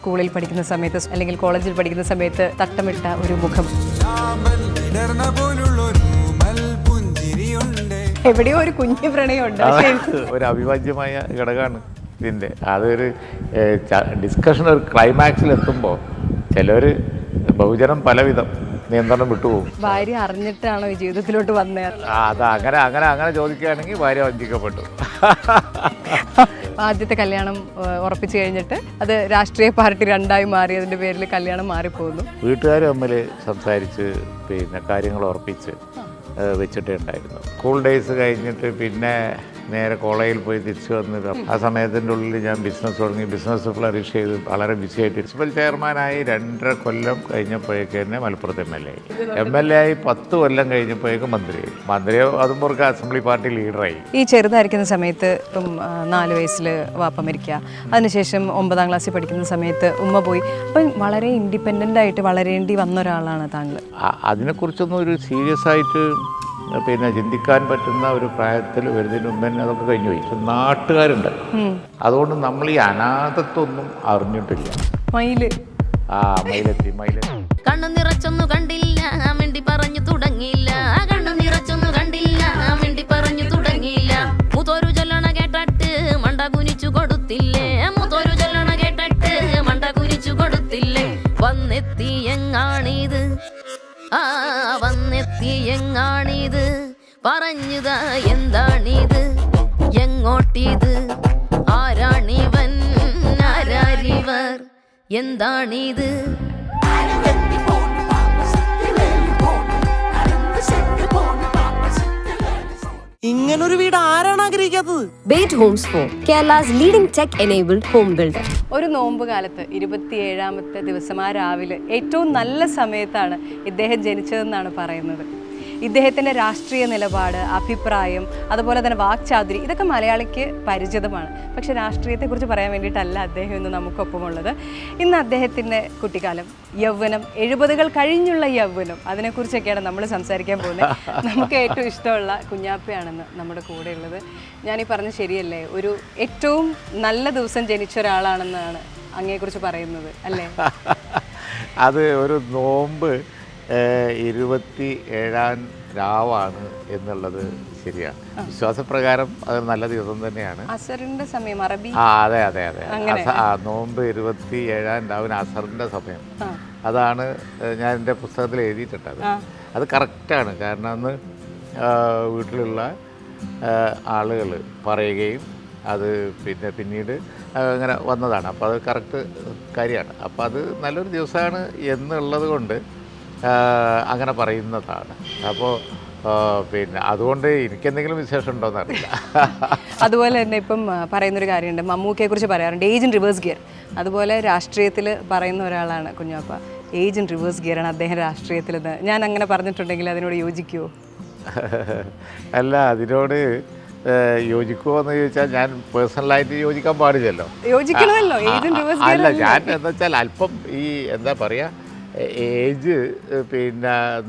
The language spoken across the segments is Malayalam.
സ്കൂളിൽ പഠിക്കുന്ന സമയത്ത് അല്ലെങ്കിൽ കോളേജിൽ പഠിക്കുന്ന സമയത്ത് തട്ടമിട്ട ഒരു മുഖം, എവിടെയോ ഒരു കുഞ്ഞു പ്രണയമുണ്ട്. ഒരു അവിഭാജ്യമായ ഘടകമാണ് ഇതിൻ്റെ. അതൊരു ഡിസ്കഷൻ ഒരു ക്ലൈമാക്സിലെത്തുമ്പോൾ ചിലർ ബഹുജനം പലവിധം നിയന്ത്രണം വിട്ടുപോകും. ഭാര്യ അറിഞ്ഞിട്ടാണോ ഈ ജീവിതത്തിലോട്ട് വന്നത്? അത് അങ്ങനെ ചോദിക്കുകയാണെങ്കിൽ ഭാര്യ വഞ്ചിക്കപ്പെട്ടു. ആദ്യത്തെ കല്യാണം ഉറപ്പിച്ചു കഴിഞ്ഞിട്ട് അത് രാഷ്ട്രീയ പാർട്ടി രണ്ടായി മാറിയതിൻ്റെ പേരിൽ കല്യാണം മാറിപ്പോകുന്നു. വീട്ടുകാർ തമ്മിൽ സംസാരിച്ച് കാര്യങ്ങൾ ഉറപ്പിച്ച് വെച്ചിട്ടേ ഉണ്ടായിരുന്നു. സ്കൂൾ ഡേയ്സ് കഴിഞ്ഞിട്ട് പിന്നെ നേരെ കോളേജിൽ പോയി തിരിച്ചു വന്നിട്ട് ആ സമയത്തിൻ്റെ ഉള്ളിൽ ഞാൻ ബിസിനസ് തുടങ്ങി. ബിസിനസ് ഫ്ലറിഷ് ചെയ്ത് വളരെ ബിസിയായിട്ട് പ്രിൻസിപ്പൽ ചെയർമാനായി 2.5 കൊല്ലം കഴിഞ്ഞപ്പോഴേക്ക് തന്നെ മലപ്പുറത്ത് എം എൽ എ ആയി 10 കൊല്ലം കഴിഞ്ഞപ്പോഴേക്കും മന്ത്രി അതുമ്പോൾ അസംബ്ലി പാർട്ടി ലീഡറായി. ഈ ചെറുതായിരിക്കുന്ന സമയത്ത് ഇപ്പം 4 വയസ്സിൽ വാപ്പ മരിക്കുക, അതിനുശേഷം 9ാം ക്ലാസ്സിൽ പഠിക്കുന്ന സമയത്ത് ഉമ്മ പോയി. അപ്പം വളരെ ഇൻഡിപെൻഡൻ്റ് ആയിട്ട് വളരേണ്ടി വന്ന ഒരാളാണ് താങ്കൾ. അതിനെക്കുറിച്ചൊന്നും ഒരു സീരിയസ് ആയിട്ട് ചിന്തിക്കാൻ പറ്റുന്ന ഒരു പ്രായത്തിൽ വരുന്നതിന് മുമ്പ് തന്നെ അതൊക്കെ കഴിഞ്ഞു പോയി. പക്ഷെ നാട്ടുകാരുണ്ട്, അതുകൊണ്ട് നമ്മൾ ഈ അനാഥത്വമൊന്നും അറിഞ്ഞിട്ടില്ല. മയിലെത്തി കണ്ണു നിറച്ചൊന്നു കണ്ടില്ല, മിണ്ടി പറഞ്ഞു തുടങ്ങിയില്ല. കണ്ണു നിറച്ചൊന്നു കണ്ടില്ല, മിണ്ടി പറഞ്ഞു തുടങ്ങിയില്ല. മുത്തോരു ചൊല്ലണ കേട്ടിട്ട് മണ്ട കുനിച്ചു കൊടുത്തില്ലേ, മുത്തോരു ചൊല്ലണ കേട്ടിട്ട് മണ്ട കുനിച്ചു കൊടുത്തില്ലേ. വന്നെത്തി എങ്ങാണിത്, വന്നെത്തി എങ്ങാണിത്, പറഞ്ഞതാ എന്താണിത്, എങ്ങോട്ടിത്, ആരാണിവൻ, ആരാരിവർ, എന്താണിത്. ഇങ്ങനൊരു വീട് ആരാണ് ആഗ്രഹിക്കാത്തത്? Bate homes for Kerala's leading tech enabled home builder. ഒരു നോമ്പ് കാലത്ത് 27ാമത്തെ ദിവസം ആ രാവിലെ ഏറ്റവും നല്ല സമയത്താണ് ഇദ്ദേഹം ജനിച്ചതെന്നാണ് പറയുന്നത്. ഇദ്ദേഹത്തിൻ്റെ രാഷ്ട്രീയ നിലപാട്, അഭിപ്രായം, അതുപോലെ തന്നെ വാക്ചാതുരി, ഇതൊക്കെ മലയാളിക്ക് പരിചിതമാണ്. പക്ഷെ രാഷ്ട്രീയത്തെക്കുറിച്ച് പറയാൻ വേണ്ടിയിട്ടല്ല അദ്ദേഹം ഇന്ന് നമുക്കൊപ്പമുള്ളത്. ഇന്ന് അദ്ദേഹത്തിൻ്റെ കുട്ടിക്കാലം, യൗവനം, 70കൾ കഴിഞ്ഞുള്ള യൗവനം, അതിനെക്കുറിച്ചൊക്കെയാണ് നമ്മൾ സംസാരിക്കാൻ പോകുന്നത്. നമുക്ക് ഏറ്റവും ഇഷ്ടമുള്ള കുഞ്ഞാപ്പയാണെന്ന് നമ്മുടെ കൂടെയുള്ളത്. ഞാനീ പറഞ്ഞ ശരിയല്ലേ? ഒരു ഏറ്റവും നല്ല ദിവസം ജനിച്ച ഒരാളാണെന്നാണ് അങ്ങയെക്കുറിച്ച് പറയുന്നത് അല്ലേ? അത് ഒരു നോമ്പ് 27ാം രാവാണ് എന്നുള്ളത് ശരിയാണ്. വിശ്വാസപ്രകാരം അത് നല്ല ദിവസം തന്നെയാണ്. അസറിന്റെ സമയം, അറബി. അതെ നോമ്പ് 27ാം രാവിന് അസറിന്റെ സമയം. അതാണ് ഞാൻ എൻ്റെ പുസ്തകത്തിൽ എഴുതിയിട്ടുണ്ട്. അത് കറക്റ്റാണ്. കാരണം അന്ന് വീട്ടിലുള്ള ആളുകൾ പറയുകയും അത് പിന്നീട് അങ്ങനെ വന്നതാണ്. അപ്പോൾ അത് കറക്റ്റ് കാര്യമാണ്. അപ്പോൾ അത് നല്ലൊരു ദിവസമാണ് എന്നുള്ളത് കൊണ്ട് അങ്ങനെ പറയുന്നതാണ്. അപ്പോൾ അതുകൊണ്ട് എനിക്കെന്തെങ്കിലും വിശേഷം ഉണ്ടോയെന്ന് അറിയില്ല. അതുപോലെ തന്നെ ഇപ്പം പറയുന്നൊരു കാര്യമുണ്ട്, മമ്മൂക്കയെ കുറിച്ച് പറയാറുണ്ട്, ഏജ് ഇൻ റിവേഴ്സ് ഗിയർ. അതുപോലെ രാഷ്ട്രീയത്തിൽ പറയുന്ന ഒരാളാണ് കുഞ്ഞാപ്പ. ഏജ് ഇൻ റിവേഴ്സ് ഗിയറാണ് അദ്ദേഹം രാഷ്ട്രീയത്തിൽ. ഞാൻ അങ്ങനെ പറഞ്ഞിട്ടുണ്ടെങ്കിൽ അതിനോട് യോജിക്കുമോ? അല്ല, അതിനോട് യോജിക്കുമോ എന്ന് ചോദിച്ചാൽ ഞാൻ പേഴ്സണലായിട്ട് യോജിക്കാൻ പാടില്ലല്ലോ. യോജിക്കണമല്ലോ. അല്ല, ഞാൻ എന്താ വെച്ചാൽ അല്പം ഈ എന്താ പറയുക, ഏജ്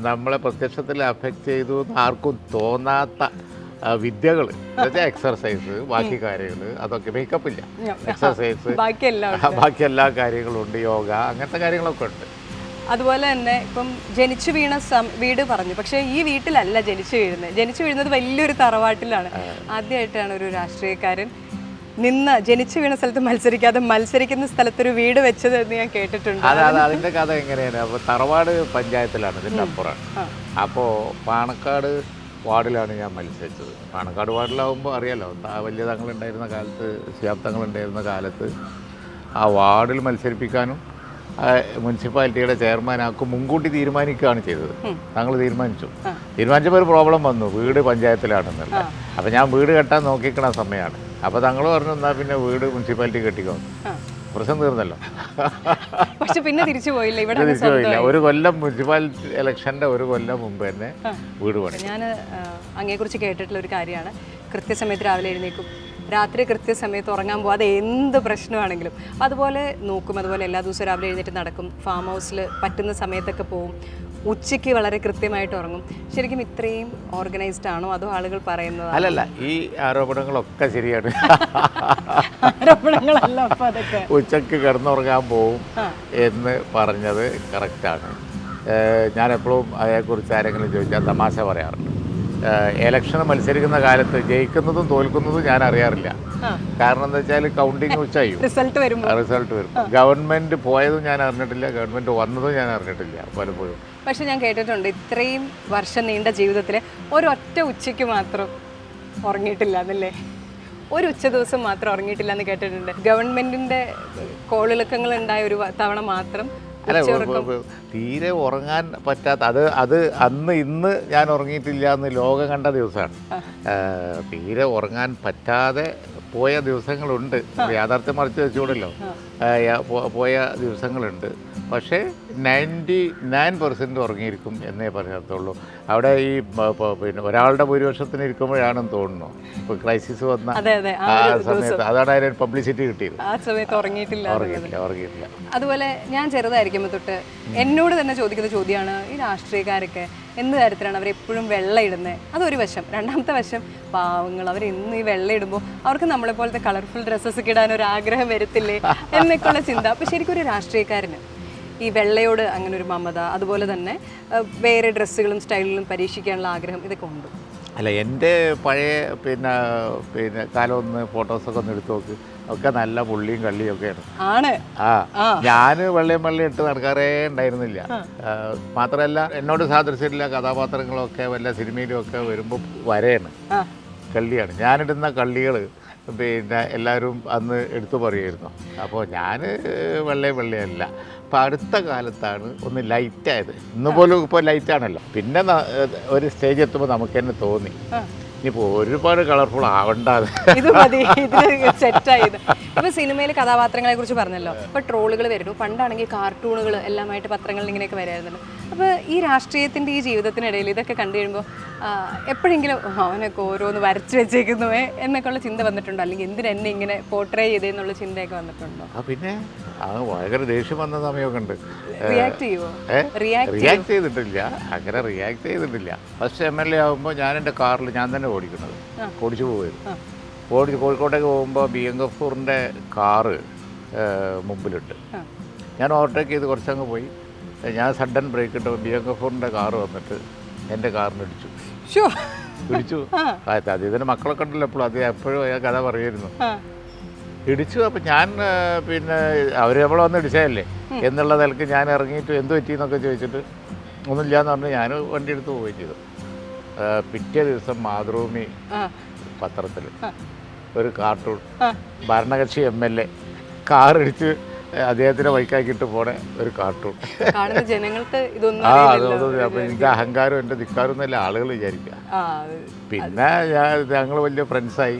നമ്മളെ പ്രത്യക്ഷത്തിൽ അഫക്റ്റ് ചെയ്തു എന്ന് ആർക്കും തോന്നാത്ത വിദ്യകൾ, എക്സർസൈസ്, ബാക്കി കാര്യങ്ങൾ, അതൊക്കെ മേക്കപ്പ് ഇല്ല, എക്സർസൈസ്, ബാക്കി എല്ലാ കാര്യങ്ങളും ഉണ്ട്, യോഗ, അങ്ങനത്തെ കാര്യങ്ങളൊക്കെ ഉണ്ട്. അതുപോലെ തന്നെ ഇപ്പം ജനിച്ചു വീണ വീട് പറഞ്ഞു, പക്ഷേ ഈ വീട്ടിലല്ല ജനിച്ചു വീഴുന്നത് വലിയൊരു തറവാട്ടിലാണ്. ആദ്യമായിട്ടാണ് ഒരു രാഷ്ട്രീയക്കാരൻ ജനിച്ചു വീണ സ്ഥലത്ത് മത്സരിക്കുന്ന സ്ഥലത്തൊരു വീട് വെച്ചത് എന്ന് ഞാൻ കേട്ടിട്ടുണ്ട്. അതിന്റെ കഥ എങ്ങനെയാണ്? അപ്പോൾ തറവാട് പഞ്ചായത്തിലാണ്, ഇതിൻ്റെ അപ്പുറമാണ്. അപ്പോൾ പാണക്കാട് വാർഡിലാണ് ഞാൻ മത്സരിച്ചത്. പാണക്കാട് വാർഡിലാവുമ്പോൾ അറിയാലോ, വലിയ തങ്ങളുണ്ടായിരുന്ന കാലത്ത്, ശിഹാബ് തങ്ങളുണ്ടായിരുന്ന കാലത്ത് ആ വാർഡിൽ മത്സരിപ്പിക്കാനും മുനിസിപ്പാലിറ്റിയുടെ ചെയർമാനാക്കും മുൻകൂട്ടി തീരുമാനിക്കുകയാണ് ചെയ്തത്. തങ്ങൾ തീരുമാനിച്ചപ്പോൾ ഒരു പ്രോബ്ലം വന്നു, വീട് പഞ്ചായത്തിലാണെന്നല്ല. അപ്പോൾ ഞാൻ വീട് കെട്ടാൻ നോക്കിക്കണ സമയമാണ്. അപ്പോൾ തങ്ങൾ പറഞ്ഞു, എന്നാൽ പിന്നെ വീട് മുനിസിപ്പാലിറ്റി കെട്ടിക്കോ. പ്രശ്നം തീർന്നല്ലോ. പക്ഷെ പിന്നെ തിരിച്ചു പോയില്ല. ഒരു കൊല്ലം മുനിസിപ്പാലിറ്റി ഇലക്ഷൻ്റെ ഒരു കൊല്ലം മുമ്പ് തന്നെ വീട് പണി. ഞാൻ അങ്ങയെക്കുറിച്ച് കേട്ടിട്ടുള്ള ഒരു കാര്യമാണ്, കൃത്യസമയത്ത് രാവിലെ എഴുന്നേക്കും, രാത്രി കൃത്യസമയത്ത് ഉറങ്ങാൻ പോകും, അത് എന്ത് പ്രശ്നമാണെങ്കിലും അതുപോലെ നോക്കും. അതുപോലെ എല്ലാ ദിവസവും രാവിലെ എഴുന്നേറ്റ് നടക്കും, ഫാം ഹൗസിൽ പറ്റുന്ന സമയത്തൊക്കെ പോവും. ഉച്ചയ്ക്ക് വളരെ കൃത്യമായിട്ട് ഉറങ്ങും. ശരിക്കും ഇത്രയും ഓർഗനൈസ്ഡ് ആണോ അതോ ആളുകൾ പറയുന്നത്? അല്ലല്ല, ഈ ആരോപണങ്ങളൊക്കെ ശരിയാണ്. ആരോപണങ്ങളല്ല അപ്പോൾ അതൊക്കെ. ഉച്ചയ്ക്ക് കിടന്നുറങ്ങാൻ പോവും എന്ന് പറഞ്ഞത് കറക്റ്റാണ്. ഞാനെപ്പോഴും അതേക്കുറിച്ച് ആരെങ്കിലും ചോദിച്ചാൽ തമാശ പറയാറുണ്ട്. ഇലക്ഷൻ മത്സരിക്കുന്ന കാലത്ത് ജയിക്കുന്നതും തോൽക്കുന്നതും ഞാൻ അറിയാറില്ല. കാരണം എന്താ വെച്ചാൽ കൗണ്ടിങ് ഉച്ചയും റിസൾട്ട് വരും. ഗവൺമെൻറ് പോയതും ഞാൻ അറിഞ്ഞിട്ടില്ല, ഗവൺമെൻറ് വന്നതും ഞാൻ അറിഞ്ഞിട്ടില്ല പലപ്പോഴും. പക്ഷെ ഞാൻ കേട്ടിട്ടുണ്ട് ഇത്രയും വർഷം നീണ്ട ജീവിതത്തിൽ ഒരൊറ്റ ഉച്ചയ്ക്ക് മാത്രം ഉറങ്ങിയിട്ടില്ല എന്നല്ലേ? ഒരു ഉച്ച ദിവസം മാത്രം ഉറങ്ങിയിട്ടില്ല എന്ന് കേട്ടിട്ടുണ്ട്. ഗവൺമെൻറ്റിൻ്റെ കോളിളക്കങ്ങൾ ഉണ്ടായ ഒരു തവണ മാത്രം. അല്ല, തീരെ ഉറങ്ങാൻ പറ്റാത്ത അത് അന്ന് ഇന്ന് ഞാൻ ഉറങ്ങിയിട്ടില്ല എന്ന് ലോകം കണ്ട ദിവസമാണ്. തീരെ ഉറങ്ങാൻ പറ്റാതെ പോയ ദിവസങ്ങളുണ്ട്. യാഥാർത്ഥ്യം മറിച്ച് വെച്ചുകൂടല്ലോ. പോയ ദിവസങ്ങളുണ്ട്. പക്ഷേ 99% ഉറങ്ങിയിരിക്കും എന്നേ പറയത്തുള്ളൂ. അവിടെ ഈ പിന്നെ ഒരാളുടെ ഭൂരിപക്ഷത്തിന് ഇരിക്കുമ്പോഴാണെന്ന് തോന്നുന്നു ഇപ്പോൾ ക്രൈസിസ് വന്ന ആ സമയത്ത് അതാണ് അതിന് പബ്ലിസിറ്റി കിട്ടിയത്. ആ സമയത്ത് ഉറങ്ങിയിട്ടില്ല. അതുപോലെ ഞാൻ ചെറുതായിരിക്കുമ്പോൾ തൊട്ട് എന്നോട് തന്നെ ചോദിക്കുന്ന ചോദ്യമാണ്, ഈ രാഷ്ട്രീയക്കാരൊക്കെ എന്ത് കാര്യത്തിലാണ് അവരെപ്പോഴും വെള്ളം ഇടുന്നത്? അതൊരു വശം. രണ്ടാമത്തെ വശം, പാവങ്ങൾ അവർ ഇന്ന് ഈ വെള്ളം ഇടുമ്പോൾ അവർക്ക് നമ്മളെപ്പോലത്തെ കളർഫുൾ ഡ്രസ്സസ് ഒക്കെ ഇടാൻ ഒരു ആഗ്രഹം വരത്തില്ലേ എന്നൊക്കെയുള്ള ചിന്ത. അപ്പോൾ ശരിക്കും ഒരു രാഷ്ട്രീയക്കാരന് ഈ വെള്ളയോട് അങ്ങനെ ഒരു മമത, അതുപോലെ തന്നെ വേറെ ഡ്രസ്സുകളും സ്റ്റൈലുകളും പരീക്ഷിക്കാനുള്ള ആഗ്രഹം, ഇതൊക്കെ ഉണ്ട്? അല്ല, എൻ്റെ പഴയ പിന്നെ കാലമൊന്ന് ഫോട്ടോസൊക്കെ ഒന്ന് എടുത്തു നോക്ക്. ഒക്കെ നല്ല പുള്ളിയും കള്ളിയും ഒക്കെയാണ്. ഞാൻ വെള്ളയും ഇട്ട് നടക്കാറേ ഉണ്ടായിരുന്നില്ല. മാത്രമല്ല എന്നോട് സാദൃശ്യമില്ല കഥാപാത്രങ്ങളൊക്കെ വല്ല സിനിമയിലും ഒക്കെ വരുമ്പോൾ വരെയാണ്, കള്ളിയാണ്. ഞാനിടുന്ന കള്ളികൾ പിന്നെ എല്ലാവരും അന്ന് എടുത്തു പറയുമായിരുന്നു. അപ്പോൾ ഞാൻ വെള്ളയല്ല. അപ്പോൾ അടുത്ത കാലത്താണ് ഒന്ന് ലൈറ്റായത്. ഇന്ന് പോലും ഇപ്പോൾ ലൈറ്റാണല്ലോ. പിന്നെ ഒരു സ്റ്റേജ് എത്തുമ്പോൾ നമുക്ക് തന്നെ തോന്നി ഇനിയിപ്പോൾ ഒരുപാട് കളർഫുൾ ആവണ്ടാത്, ഇത് മതി, ഇത് സെറ്റായത്. ഇപ്പോൾ സിനിമയിൽ കഥാപാത്രങ്ങളെ കുറിച്ച് പറഞ്ഞല്ലോ, ഇപ്പോൾ ട്രോളുകൾ വരുന്നു. പണ്ടാണെങ്കിൽ കാർട്ടൂണുകൾ എല്ലാമായിട്ട് പത്രങ്ങളിൽ ഇങ്ങനെയൊക്കെ വരായിരുന്നല്ലോ. അപ്പോൾ ഈ രാഷ്ട്രീയത്തിൻ്റെ ഈ ജീവിതത്തിനിടയിൽ ഇതൊക്കെ കണ്ടു കഴിയുമ്പോൾ എപ്പോഴെങ്കിലും അവനൊക്കെ ഓരോന്ന് വരച്ച് വെച്ചേക്കുന്നുവേ എന്നൊക്കെയുള്ള ചിന്ത വന്നിട്ടുണ്ടോ? അല്ലെങ്കിൽ എന്തിനെന്നെ ഇങ്ങനെ പോർട്രേ ചെയ്തേന്നുള്ള ചിന്തയൊക്കെ വന്നിട്ടുണ്ടോ? പിന്നെ ഭയങ്കര ദേഷ്യം വന്ന സമയമൊക്കെ ഉണ്ട്. റിയാക്ട് ചെയ്യുമോ? റിയാക്ട് ചെയ്തിട്ടില്ല, അങ്ങനെ റിയാക്ട് ചെയ്തിട്ടില്ല. ഫസ്റ്റ് MLA ആകുമ്പോൾ ഞാൻ എൻ്റെ കാറിൽ ഞാൻ തന്നെ ഓടിക്കുന്നത്, ഓടിച്ചു പോവുമായിരുന്നു. കോഴിക്കോട്ടേക്ക് പോകുമ്പോൾ BM ഗഫൂറിൻ്റെ കാറ് മുമ്പിലുണ്ട്. ഞാൻ ഓവർടേക്ക് ചെയ്ത് കുറച്ചങ്ങ് പോയി. ഞാൻ സഡൻ ബ്രേക്ക് ഇട്ടപ്പോൾ BM ഗഫൂറിൻ്റെ കാറ് വന്നിട്ട് എൻ്റെ കാറിന് ഇടിച്ചു. ഇതിന് മക്കളൊക്കെ ഉണ്ടല്ലോ എപ്പോഴും, അത് എപ്പോഴും ആ കഥ പറയുമായിരുന്നു. ഇടിച്ചു. അപ്പം ഞാൻ പിന്നെ അവർ നമ്മളെ വന്ന് ഇടിച്ചതല്ലേ എന്നുള്ള നിലക്ക് ഞാൻ ഇറങ്ങിയിട്ട് എന്ത് പറ്റിയെന്നൊക്കെ ചോദിച്ചിട്ട് ഒന്നുമില്ല എന്ന് പറഞ്ഞ് ഞാൻ വണ്ടി എടുത്ത് പോവുകയും ചെയ്തു. പിറ്റേ ദിവസം മാതൃഭൂമി പത്രത്തിൽ ഒരു കാർട്ടൂൺ, ഭരണകക്ഷി MLA കാറിടിച്ച് അദ്ദേഹത്തിനെ ബൈക്കാക്കിയിട്ട് പോണ ഒരു കാർട്ടൂൺ. ജനങ്ങൾക്ക് അതൊന്നും അപ്പം എൻ്റെ അഹങ്കാരം എൻ്റെ ധിക്കാരം എന്നല്ല ആളുകൾ വിചാരിക്കുക. പിന്നെ ഞങ്ങൾ വലിയ ഫ്രണ്ട്സായി.